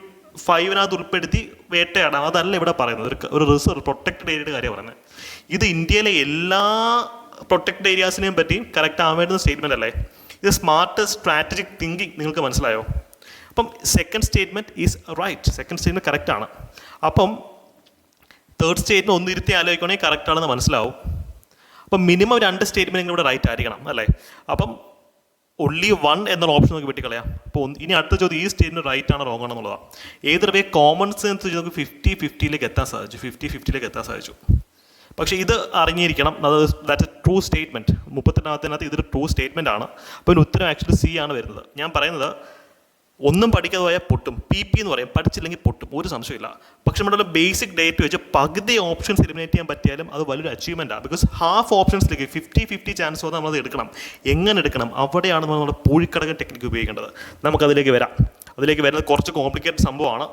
5 ഉൾപ്പെടുത്തി വേട്ടയാടാം, അതല്ല ഇവിടെ പറയുന്നത്. ഒരു റിസർവ് പ്രൊട്ടക്റ്റഡ് ഏരിയയുടെ കാര്യം പറയുന്നത്. ഇത് ഇന്ത്യയിലെ എല്ലാ പ്രൊട്ടക്റ്റഡ് ഏരിയാസിനെയും പറ്റി കറക്റ്റ് ആവേണ്ടുന്ന സ്റ്റേറ്റ്മെൻ്റ് അല്ലേ? ഇത് സ്മാർട്ട് സ്ട്രാറ്റജിക് തിങ്കിങ്. നിങ്ങൾക്ക് മനസ്സിലായോ? അപ്പം second statement is right. Second statement കറക്റ്റാണ്. അപ്പം തേർഡ് സ്റ്റേറ്റ്മെൻറ്റ് ഒന്നിരുത്തി ആലോചിക്കുകയാണെങ്കിൽ കറക്റ്റാണെന്ന് മനസ്സിലാവും. അപ്പം മിനിമം 2 സ്റ്റേറ്റ്മെൻറ്റ് ഇവിടെ റൈറ്റ് ആയിരിക്കണം അല്ലേ? അപ്പം only 1 എന്നുള്ള ഓപ്ഷൻ നമുക്ക് വെട്ടിക്കളയാം. അപ്പോൾ ഇനി അടുത്ത ചോദ്യം, ഈ സ്റ്റേറ്റ്മെൻറ്റ് റൈറ്റ് ആണോ റോങ് ആണെന്നുള്ളതാണ്. ഏതൊരു വേ കോമൺ സെൻസ് നമുക്ക് 50-50ലേക്ക് എത്താൻ സാധിച്ചു. 50-50ലേക്ക് എത്താൻ സാധിച്ചു. പക്ഷേ ഇത് അറിഞ്ഞിരിക്കണം, അത് ദാറ്റ്സ് എ ട്രൂ സ്റ്റേറ്റ്മെൻറ്റ്. 32-ാമത്തിനകത്ത് ഇതൊരു ട്രൂ സ്റ്റേറ്റ്മെൻറ്റ് ആണ്. അപ്പോൾ ഇതിന് ഉത്തരം ആക്ച്വലി സി ആണ് വരുന്നത്. ഞാൻ പറയുന്നത് ഒന്നും പഠിക്കാതെ പോയാൽ പൊട്ടും. PP എന്ന് പറയും, പഠിച്ചില്ലെങ്കിൽ പൊട്ടും, ഒരു സംശയമില്ല. പക്ഷെ നമ്മുടെ ബേസിക് ഡേറ്റ് വെച്ച് പകുതി ഓപ്ഷൻസ് എലിമിനേറ്റ് ചെയ്യാൻ പറ്റിയാലും അത് വലിയൊരു അച്ചീവ്മെൻറ്റാണ്. ബിക്കോസ് ഹാഫ് ഓപ്ഷൻസിലേക്ക് 50-50 ചാൻസ് വന്നാൽ നമ്മളത് എടുക്കണം. എങ്ങനെ എടുക്കണം? അവിടെയാണ് നമ്മുടെ പൂഴിക്കടകൻ ടെക്നിക്ക് ഉപയോഗിക്കേണ്ടത്. നമുക്കതിലേക്ക് വരാം. അതിലേക്ക് വരുന്നത് കുറച്ച് കോംപ്ലിക്കേറ്റഡ് സംഭവമാണ്.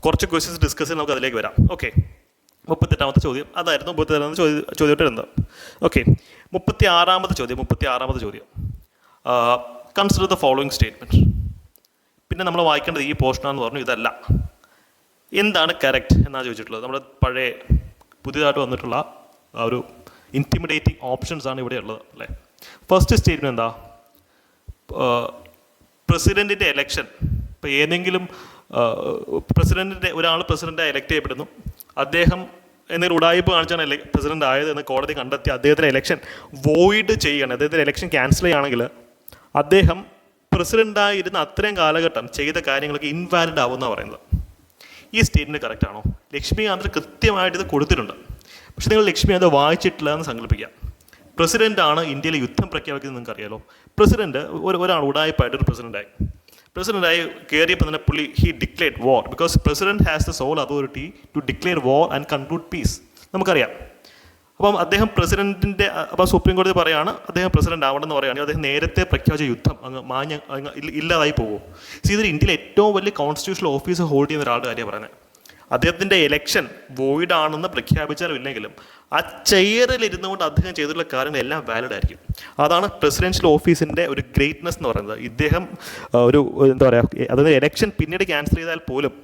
കുറച്ച് ക്വസ്റ്റ്യൻസ് ഡിസ്കസ് ചെയ്ത് നമുക്ക് അതിലേക്ക് വരാം. ഓക്കെ, 38ാമത്തെ ചോദ്യം അതായിരുന്നു. 38ാമത്തെ ചോദ്യം വരുന്നത്. ഓക്കെ, 36ാമത്തെ ചോദ്യം. Consider the following statement. പിന്നെ നമ്മൾ വായിക്കേണ്ടത് ഈ പോർഷനാണെന്ന് പറഞ്ഞു. ഇതല്ല, എന്താണ് കറക്റ്റ് എന്നാണ് ചോദിച്ചിട്ടുള്ളത്. നമ്മുടെ പഴയ പുതിയതായിട്ട് വന്നിട്ടുള്ള ഒരു ഇൻറ്റിമിഡേറ്റിംഗ് ഓപ്ഷൻസ് ആണ് ഇവിടെ ഉള്ളത് അല്ലേ? ഫസ്റ്റ് സ്റ്റേറ്റ്മെൻറ്റ് എന്താ? പ്രസിഡൻറ്റിൻ്റെ എലക്ഷൻ. ഇപ്പോൾ ഏതെങ്കിലും ഒരാൾ പ്രസിഡൻ്റായി എലക്ട് ചെയ്യപ്പെടുന്നു. അദ്ദേഹം എന്തെങ്കിലും ഉടായ്പ കാണിച്ചാണ് പ്രസിഡൻ്റ് ആയത് എന്ന് കോടതി കണ്ടെത്തി അദ്ദേഹത്തിൻ്റെ എലക്ഷൻ വോയിഡ് ചെയ്യുകയാണ്. അദ്ദേഹത്തിൻ്റെ എലക്ഷൻ ക്യാൻസൽ ചെയ്യുകയാണെങ്കിൽ അദ്ദേഹം പ്രസിഡൻ്റായിരുന്ന അത്രയും കാലഘട്ടം ചെയ്ത കാര്യങ്ങൾക്ക് ഇൻവാലിഡ് ആവുമെന്നാണ് പറയുന്നത്. ഈ സ്റ്റേറ്റ്മെൻറ്റ് കറക്റ്റ് ആണോ? ലക്ഷ്മികാന്ത് കൃത്യമായിട്ട് ഇത് കൊടുത്തിട്ടുണ്ട്. പക്ഷേ നിങ്ങൾ ലക്ഷ്മികാന്ത് വായിച്ചിട്ടില്ല എന്ന് സങ്കല്പിക്കുക. പ്രസിഡൻ്റാണ് ഇന്ത്യയിൽ യുദ്ധം പ്രഖ്യാപിക്കുന്നത്. നിങ്ങൾക്ക് അറിയാലോ, പ്രസിഡൻറ്റ് ഒരാൾ ഉടായ്പായിട്ടൊരു പ്രസിഡൻ്റായി കയറിയപ്പോൾ തന്നെ പുള്ളി he declared war. Because president has the sole authority to declare war and conclude peace. നമുക്കറിയാം. അപ്പം അദ്ദേഹം പ്രസിഡൻറ്റിൻ്റെ അപ്പം സുപ്രീം കോടതി പറയുകയാണ് അദ്ദേഹം പ്രസിഡന്റ് ആവണമെന്ന് പറയുകയാണെങ്കിൽ അദ്ദേഹം നേരത്തെ പ്രഖ്യാപിച്ച യുദ്ധം ഇല്ലാതായി പോകുമോ? ഇതൊരു ഇന്ത്യയിലെ ഏറ്റവും വലിയ കോൺസ്റ്റിറ്റ്യൂഷണൽ ഓഫീസ് ഹോൾഡ് ചെയ്യുന്ന ഒരാളുടെ കാര്യമാണ് പറയുന്നത്. അദ്ദേഹത്തിൻ്റെ എലക്ഷൻ വോയിഡ് ആണെന്ന് പ്രഖ്യാപിച്ചാലും ഇല്ലെങ്കിലും ആ ചെയറിൽ ഇരുന്നുകൊണ്ട് അദ്ദേഹം ചെയ്തിട്ടുള്ള കാര്യങ്ങളെല്ലാം വാലിഡ് ആയിരിക്കും. അതാണ് പ്രസിഡൻഷ്യൽ ഓഫീസിൻ്റെ ഒരു ഗ്രേറ്റ്നെസ് എന്ന് പറയുന്നത്. ഇദ്ദേഹം ഒരു എന്താ പറയുക, അതായത് എലക്ഷൻ പിന്നീട് ക്യാൻസൽ ചെയ്താൽ പോലും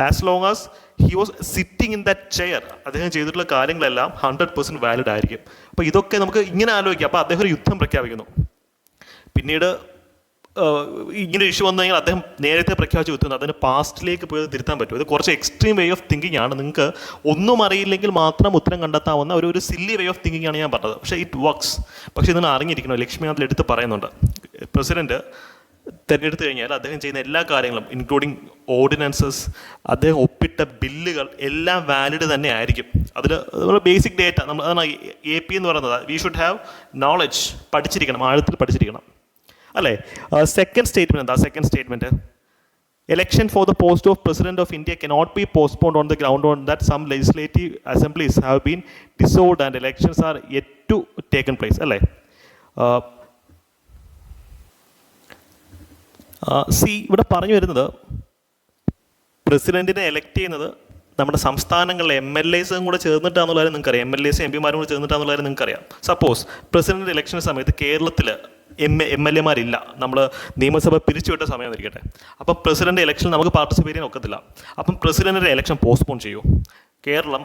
as long as he was sitting in that chair അദ്ദേഹം ചെയ്തിട്ടുള്ള കാര്യങ്ങളെല്ലാം 100% വാലിഡ് ആയിരിക്കും. അപ്പോൾ ഇതൊക്കെ നമുക്ക് ഇങ്ങനെ ആലോചിക്കാം. അപ്പോൾ അദ്ദേഹം ഒരു യുദ്ധം പ്രഖ്യാപിക്കുന്നു. പിന്നീട് ഇങ്ങനെ ഇഷ്യൂ വന്നു കഴിഞ്ഞാൽ അദ്ദേഹം നേരത്തെ പ്രഖ്യാപിച്ച് വെത്തുന്നു, അതിന് പാസ്റ്റിലേക്ക് പോയത് തിരുത്താൻ പറ്റും. ഇത് കുറച്ച് എക്സ്ട്രീം വേ ഓഫ് തിങ്കിങ് ആണ്. നിങ്ങൾക്ക് ഒന്നും അറിയില്ലെങ്കിൽ മാത്രം ഉത്തരം കണ്ടെത്താവുന്ന ഒരു സില്ലി വേ ഓഫ് തിങ്കിങ് ആണ് ഞാൻ പറഞ്ഞത്. പക്ഷേ ഇറ്റ് വർക്ക്സ്. പക്ഷേ ഇതിന് അറിഞ്ഞിരിക്കണം, ലക്ഷ്മി അതിൽ എടുത്ത് പറയുന്നുണ്ട്, പ്രസിഡന്റ് തിരഞ്ഞെടുത്തു കഴിഞ്ഞാൽ അദ്ദേഹം ചെയ്യുന്ന എല്ലാ കാര്യങ്ങളും ഇൻക്ലൂഡിങ് ഓർഡിനൻസസ്, അദ്ദേഹം ഒപ്പിട്ട ബില്ലുകൾ എല്ലാം വാലിഡ് തന്നെ ആയിരിക്കും. അതിൽ നമ്മൾ ബേസിക് ഡേറ്റ നമ്മൾ അതാണ് AP എന്ന് പറയുന്നത്. വി ഷുഡ് ഹാവ് നോളജ്, പഠിച്ചിരിക്കണം, ആഴത്തിൽ പഠിച്ചിരിക്കണം അല്ലേ. സെക്കൻഡ് സ്റ്റേറ്റ്മെൻറ്റ് എന്താ? Second statement, election for the post of President of India cannot be postponed on the ground on that some legislative assemblies have been dissolved and elections are yet to taken place അല്ലേ. ഇവിടെ പറഞ്ഞു വരുന്നത് പ്രസിഡന്റിനെ elect ചെയ്യുന്നത് നമ്മുടെ സംസ്ഥാനങ്ങളിലെ MLAസും കൂടെ ചേർന്നിട്ടാന്നുള്ള കാര്യം നിങ്ങൾക്കറിയാം. MLAസും MP മാരും കൂടെ ചേർന്നിട്ടാന്നുള്ള കാര്യം നിങ്ങൾക്കറിയാം. സപ്പോസ് പ്രസിഡന്റ് ഇലക്ഷൻ സമയത്ത് കേരളത്തിൽ MLAമാരില്ല, നമ്മൾ നിയമസഭ പിരിച്ചുവിട്ട സമയം ഇരിക്കട്ടെ. അപ്പം പ്രസിഡന്റ് ഇലക്ഷൻ നമുക്ക് പാർട്ടിസിപ്പേറ്റ് ചെയ്യാൻ ഒക്കത്തില്ല. അപ്പം പ്രസിഡന്റിൻ്റെ ഇലക്ഷൻ പോസ്റ്റ്പോൺ ചെയ്യൂ. കേരളം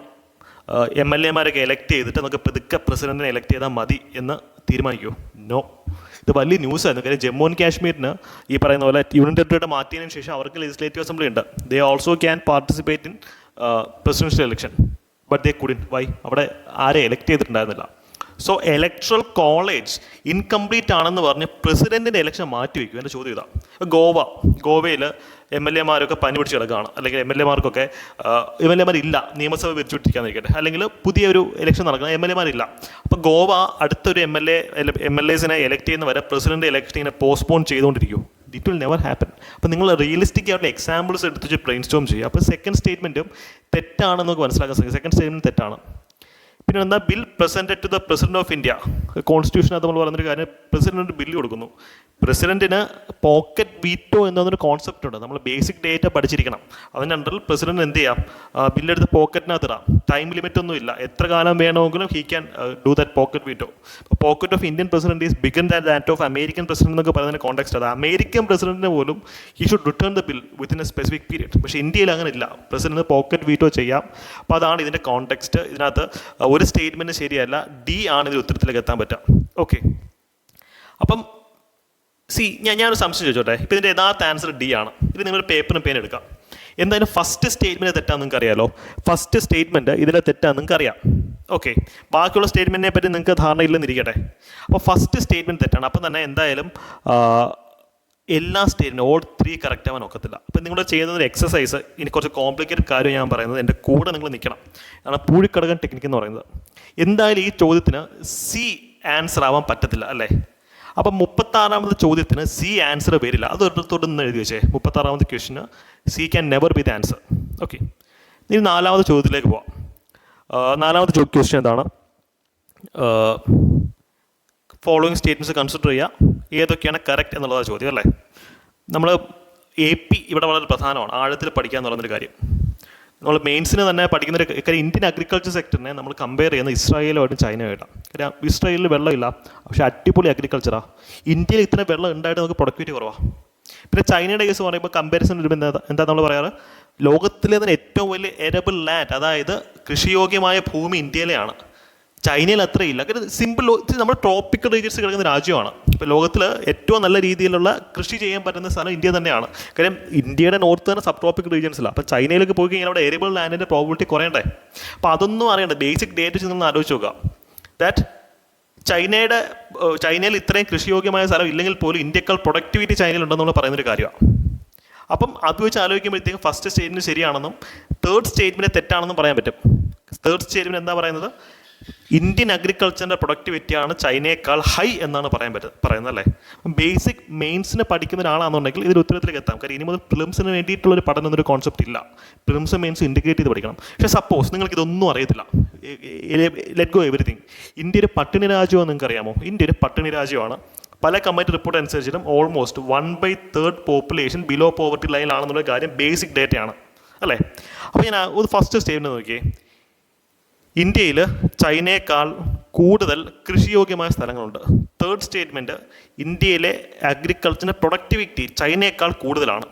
MLAമാരൊക്കെ എലക്ട് ചെയ്തിട്ട് നമുക്ക് പതുക്കെ പ്രസിഡന്റിനെ എലക്ട് ചെയ്താൽ മതി എന്ന് തീരുമാനിക്കുമോ? നോ. ഇത് വലിയ ന്യൂസായിരുന്നു. കാര്യം ജമ്മു ആൻഡ് കാശ്മീരിന് ഈ പറയുന്ന പോലെ യൂണിയൻ ടെറിട്ടറി മാറ്റിയതിനു ശേഷം അവർക്ക് ലെജിസ്ലേറ്റീവ് അസംബ്ലി ഉണ്ട്. They also can participate in presidential election, but they couldn't. Why? അവിടെ ആരെ എലക്ട് ചെയ്തിട്ടുണ്ടായിരുന്നില്ല. സോ ഇലക്ട്രൽ കോളേജ് ഇൻകംപ്ലീറ്റ് ആണെന്ന് പറഞ്ഞ് പ്രസിഡന്റിൻ്റെ ഇലക്ഷൻ മാറ്റി വയ്ക്കും. എൻ്റെ ചോദ്യം ഇതാ. ഗോവയിൽ MLAമാരൊക്കെ പനി പിടിച്ച് കിടക്കുകയാണ്, അല്ലെങ്കിൽ MLAമാരില്ല, നിയമസഭ പിരിച്ചുവിട്ടിരിക്കാന്നിരിക്കട്ടെ, അല്ലെങ്കിൽ പുതിയൊരു ഇലക്ഷൻ നടക്കണം, MLAമാരില്ല. അപ്പോൾ ഗോവ അടുത്തൊരു MLAസിനെ എലക്ട് ചെയ്യുന്ന വരെ പ്രസിഡന്റ് ഇലക്ഷൻ ഇങ്ങനെ പോസ്റ്റ്പോൺ ചെയ്തുകൊണ്ടിരിക്കും. It will never happen. അപ്പോൾ നിങ്ങൾ റിയലിസ്റ്റിക് ആയിട്ടുള്ള എക്സാമ്പിൾസ് എടുത്ത് ബ്രെയിൻ സ്റ്റോം ചെയ്യുക. അപ്പോൾ സെക്കൻഡ് സ്റ്റേറ്റ്മെൻറ്റും തെറ്റാണെന്ന് നമുക്ക് മനസ്സിലാക്കാൻ സാധിക്കും. സെക്കൻഡ് സ്റ്റേറ്റ്മെൻറ്റ് തെറ്റാണ്. പിന്നെ എന്താ? Bill presented to the president of India. കോൺസ്റ്റിറ്റ്യൂഷനകത്ത് നമ്മൾ പറയുന്നൊരു കാര്യം, പ്രസിഡന്റ് ബില്ല് കൊടുക്കുന്നു. പ്രസിഡന്റിന് പോക്കറ്റ് വീറ്റോ എന്നൊരു കോൺസെപ്റ്റ് ഉണ്ട്. നമ്മൾ ബേസിക് ഡേറ്റ പഠിച്ചിരിക്കണം. അതിൻ്റെ അണ്ടറിൽ പ്രസിഡന്റ് എന്ത് ചെയ്യാം? ബില്ലെടുത്ത് പോക്കറ്റിനകത്ത് ഇടാം. ടൈം ലിമിറ്റ് ഒന്നും ഇല്ല. എത്ര കാലം വേണമെങ്കിലും he can do that pocket veto. Pocket of Indian president is bigger than that of American president എന്നൊക്കെ പറയുന്നതിന് കോൺടെക്സ്റ്റ് അത്. അമേരിക്കൻ പ്രസിഡന്റിന് പോലും he should return the bill within A specific period. പക്ഷേ ഇന്ത്യയിൽ അങ്ങനെ ഇല്ല. പ്രസിഡന്റ് പോക്കറ്റ് വീറ്റോ ചെയ്യാം. അപ്പോൾ അതാണ് ഇതിൻ്റെ കോൺടെക്സ്റ്റ്. ഇതിനകത്ത് ഒരു സ്റ്റേറ്റ്മെൻറ്റ് ശരിയല്ല. D ആണ് ഇതിൽ ഉത്തരത്തിലേക്ക് എത്താൻ പറ്റുക. ഓക്കെ. അപ്പം ഞാനൊരു സംശയം ചോദിച്ചോട്ടെ. ഇപ്പോൾ ഇതിൻ്റെ യഥാർത്ഥ ആൻസർ D ആണ്. ഇത് നിങ്ങളുടെ പേപ്പറിന് പേൻ എടുക്കാം. എന്തായാലും ഫസ്റ്റ് സ്റ്റേറ്റ്മെൻറ്റ് തെറ്റാന്ന് നിങ്ങൾക്ക് അറിയാമല്ലോ. ഫസ്റ്റ് സ്റ്റേറ്റ്മെൻറ്റ് ഇതിലെ തെറ്റാന്ന് നിങ്ങൾക്ക് അറിയാം. ഓക്കെ. ബാക്കിയുള്ള സ്റ്റേറ്റ്മെൻറ്റിനെ പറ്റി നിങ്ങൾക്ക് ധാരണയില്ലെന്നിരിക്കട്ടെ. അപ്പോൾ ഫസ്റ്റ് സ്റ്റേറ്റ്മെൻറ്റ് തെറ്റാണ്. അപ്പം തന്നെ എന്തായാലും എല്ലാ സ്റ്റേറ്റിനും ഓൾ 3 കറക്റ്റ് ആവാൻ ഒക്കത്തില്ല. അപ്പം നിങ്ങൾ ചെയ്യുന്ന ഒരു എക്സസൈസ്, ഇനി കുറച്ച് കോംപ്ലിക്കേറ്റഡ് കാര്യം ഞാൻ പറയുന്നത്, എൻ്റെ കൂടെ നിങ്ങൾ നിൽക്കണം. കാരണം പൂഴിക്കടകൻ ടെക്നിക്ക് എന്ന് പറയുന്നത്. എന്തായാലും ഈ ചോദ്യത്തിന് C ആൻസർ ആവാൻ പറ്റത്തില്ല അല്ലേ. അപ്പം 36ാമത്തെ ചോദ്യത്തിന് C ആൻസർ വരില്ല. അത് ഒരിടത്തോടൊന്ന് എഴുതി വെച്ചേ. 36ാമത്തെ ക്വസ്റ്റിന് C can never be the answer. Okay. ഇനി 4ാമത്തെ ചോദ്യത്തിലേക്ക് പോവാം. 4ാമത്തെ ക്വസ്റ്റ്യൻ എന്താണ്? ഫോളോയിങ് സ്റ്റേറ്റ്മെൻറ്റ്സ് കൺസിഡർ ചെയ്യുക. ഏതൊക്കെയാണ് കറക്റ്റ് എന്നുള്ളതാണ് ചോദ്യം അല്ലേ. നമ്മൾ AP ഇവിടെ വളരെ പ്രധാനമാണ്, ആഴത്തിൽ പഠിക്കുക എന്ന് പറയുന്നൊരു കാര്യം. നമ്മൾ മെയിൻസിന് തന്നെ പഠിക്കുന്നൊരു കാര്യം, ഇന്ത്യൻ അഗ്രികൾച്ചർ സെക്ടറിനെ നമ്മൾ കമ്പയർ ചെയ്യുന്ന ഇസ്രായേലുമായിട്ടും ചൈനയുമായിട്ടാണ്. കാര്യം ഇസ്രായേലിൽ വെള്ളമില്ല, പക്ഷേ അടിപൊളി അഗ്രികൾച്ചറാണ്. ഇന്ത്യയിൽ ഇത്ര വെള്ളം ഉണ്ടായിട്ട് നമുക്ക് പ്രൊഡക്ടിവിറ്റി കുറവാണ്. പിന്നെ ചൈനയുടെ കേസ് പറയുമ്പോൾ കമ്പാരിസൺ വരുമ്പോൾ എന്താ നമ്മൾ പറയാറ്? ലോകത്തിലെ തന്നെ ഏറ്റവും വലിയ എരബിൾ ലാൻഡ്, അതായത് കൃഷിയോഗ്യമായ ഭൂമി ഇന്ത്യയിലെയാണ്. ചൈനയിൽ അത്രയില്ല. കാര്യം സിമ്പിൾ, നമ്മൾ ട്രോപ്പിക്കൽ റീജിയൻസ് കിടക്കുന്ന രാജ്യമാണ്. ഇപ്പോൾ ലോകത്തിൽ ഏറ്റവും നല്ല രീതിയിലുള്ള കൃഷി ചെയ്യാൻ പറ്റുന്ന സ്ഥലം ഇന്ത്യ തന്നെയാണ്. കാര്യം ഇന്ത്യയുടെ നോർത്ത് തന്നെ സബ് ട്രോപ്പിക്കൽ റീജിയൻസിലാണ്. അപ്പോൾ ചൈനയിലേക്ക് പോയി കഴിഞ്ഞാൽ അവിടെ എരിബിൾ ലാൻഡിൻ്റെ പ്രോബിലിറ്റി കുറയണ്ടേ? അപ്പോൾ അതൊന്നും അറിയണ്ട. ബേസിക് ഡേറ്റ് നിങ്ങൾ ആലോചിച്ച് നോക്കുക. ദാറ്റ് ചൈനയിൽ ഇത്രയും കൃഷിയോഗ്യമായ സ്ഥലം ഇല്ലെങ്കിൽ പോലും ഇന്ത്യക്കാൾ പ്രൊഡക്ടിവിറ്റി ചൈനയിലുണ്ടെന്ന് നമ്മൾ പറയുന്നൊരു കാര്യമാണ്. അപ്പം അത് വെച്ച് ആലോചിക്കുമ്പോഴത്തേക്കും ഫസ്റ്റ് സ്റ്റേറ്റ്മെൻറ്റ് ശരിയാണെന്നും തേർഡ് സ്റ്റേറ്റ്മെൻറ്റ് തെറ്റാണെന്നും പറയാൻ പറ്റും. തേർഡ് സ്റ്റേറ്റ്മെൻറ്റ് എന്താ പറയുന്നത്? ഇന്ത്യൻ അഗ്രികൾച്ചറിൻ്റെ പ്രൊഡക്ടിവിറ്റിയാണ് ചൈനയേക്കാൾ ഹൈ എന്നാണ് പറയുന്നത് അല്ലേ. ബേസിക് മെയിൻസിന് പഠിക്കുന്ന ഒരാളാണെന്നുണ്ടെങ്കിൽ ഇതിൽ ഉത്തരത്തിലേക്ക് എത്താം. കാര്യം ഇനി മുതൽ പ്രിലിംസിന് വേണ്ടിയിട്ടുള്ളൊരു പഠനം എന്നൊരു കോൺസെപ്റ്റ് ഇല്ല. പ്രിലിംസും മെയിൻസും ഇൻറ്റിഗ്രേറ്റ് ചെയ്ത് പഠിക്കണം. പക്ഷേ സപ്പോസ് നിങ്ങൾക്ക് ഇതൊന്നും അറിയത്തില്ല, ലെറ്റ് ഗോ എവരിതിങ്. ഇന്ത്യ ഒരു പട്ടിണി രാജ്യമാണെന്ന് നിങ്ങൾക്ക് അറിയാമോ? ഇന്ത്യ ഒരു പട്ടിണി രാജ്യമാണ്. പല കമ്മിറ്റി റിപ്പോർട്ട് അനുസരിച്ചിട്ടും ഓൾമോസ്റ്റ് 1/3 പോപ്പുലേഷൻ ബിലോ പോവർട്ടി ലൈനിലാണെന്നുള്ള കാര്യം ബേസിക് ഡേറ്റയാണ് അല്ലേ. അപ്പോൾ ഞാൻ ഒരു ഫസ്റ്റ് സ്റ്റേറ്റ്മെൻറ്റ് നോക്കിയേ. ഇന്ത്യയിൽ ചൈനയേക്കാൾ കൂടുതൽ കൃഷിയോഗ്യമായ സ്ഥലങ്ങളുണ്ട്. തേർഡ് സ്റ്റേറ്റ്മെൻറ്റ്, ഇന്ത്യയിലെ അഗ്രികൾച്ചറിൻ്റെ പ്രൊഡക്ടിവിറ്റി ചൈനയേക്കാൾ കൂടുതലാണ്.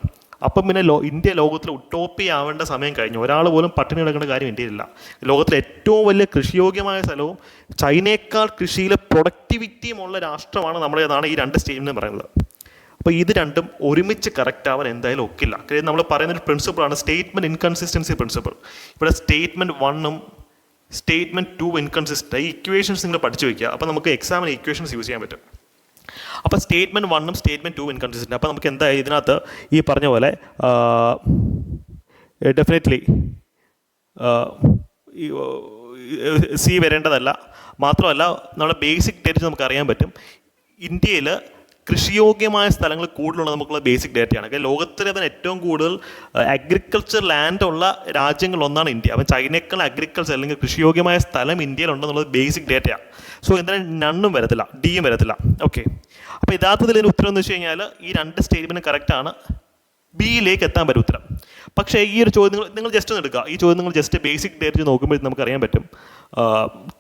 അപ്പം പിന്നെ ഇന്ത്യ ലോകത്തിൽ ഉട്ടോപ്പി ആവേണ്ട സമയം കഴിഞ്ഞു. ഒരാൾ പോലും പട്ടിണി കിടക്കേണ്ട കാര്യം ഇന്ത്യയിലില്ല. ലോകത്തിലെ ഏറ്റവും വലിയ കൃഷിയോഗ്യമായ സ്ഥലവും ചൈനയേക്കാൾ കൃഷിയിലെ പ്രൊഡക്ടിവിറ്റിയുമുള്ള രാഷ്ട്രമാണ് നമ്മുടേതാണ് ഈ രണ്ട് സ്റ്റേറ്റ്മെൻറ്റ് പറയുന്നത്. അപ്പോൾ ഇത് രണ്ടും ഒരുമിച്ച് കറക്റ്റ് ആവാൻ എന്തായാലും ഒക്കില്ല. കാര്യം നമ്മൾ പറയുന്നൊരു പ്രിൻസിപ്പിളാണ് സ്റ്റേറ്റ്മെൻറ്റ് ഇൻകൺസിസ്റ്റൻസി പ്രിൻസിപ്പിൾ. ഇവിടെ സ്റ്റേറ്റ്മെൻറ്റ് 1ഉം സ്റ്റേറ്റ്മെൻറ്റ് 2 ഇൻകൺസിസ്റ്റൻ്റ്. ഈ ഇക്വേഷൻസ് നിങ്ങൾ പഠിച്ചു വയ്ക്കുക. അപ്പോൾ നമുക്ക് എക്സാമിന് ഇക്വേഷൻസ് യൂസ് ചെയ്യാൻ പറ്റും. അപ്പോൾ സ്റ്റേറ്റ്മെൻറ്റ് 1ഉം സ്റ്റേറ്റ്മെൻറ്റ് 2 ഇൻകൺസിസ്റ്റൻ്റ്. അപ്പോൾ നമുക്ക് എന്തായാലും ഇതിനകത്ത് ഈ പറഞ്ഞ പോലെ ഡെഫിനറ്റ്ലി സി വരേണ്ടതല്ല. മാത്രമല്ല നമ്മുടെ ബേസിക് ഡേറ്റ നമുക്ക് അറിയാൻ പറ്റും. ഇന്ത്യയിൽ കൃഷിയോഗ്യമായ സ്ഥലങ്ങൾ കൂടുതലുള്ളത് നമുക്കുള്ള ബേസിക് ഡേറ്റയാണ്. ലോകത്തിലെ തന്നെ ഏറ്റവും കൂടുതൽ അഗ്രികൾച്ചർ ലാൻഡ് ഉള്ള രാജ്യങ്ങളൊന്നാണ് ഇന്ത്യ. അപ്പം ചൈനയേക്കാൾ അഗ്രികൾച്ചർ അല്ലെങ്കിൽ കൃഷിയോഗ്യമായ സ്ഥലം ഇന്ത്യയിലുണ്ടെന്നുള്ളത് ബേസിക് ഡേറ്റയാണ്. സോ എന്തായാലും നണ്ണും വരത്തില്ല, ഡിയും വരത്തില്ല. ഓക്കെ, അപ്പോൾ യഥാർത്ഥത്തിൽ ഇതിന് ഉത്തരം എന്ന് വെച്ച് കഴിഞ്ഞാൽ ഈ രണ്ട് സ്റ്റേറ്റ്മെൻറ്റ് കറക്റ്റാണ്. ബിയിലേക്ക് എത്താൻ പറ്റും ഉത്തരം. പക്ഷേ ഈ ഒരു ചോദ്യം നിങ്ങൾ ജസ്റ്റ് ഒന്ന് എടുക്കുക. ഈ ചോദ്യം നിങ്ങൾ ജസ്റ്റ് ബേസിക് ഡേറ്റ നോക്കുമ്പോൾ നമുക്കറിയാൻ പറ്റും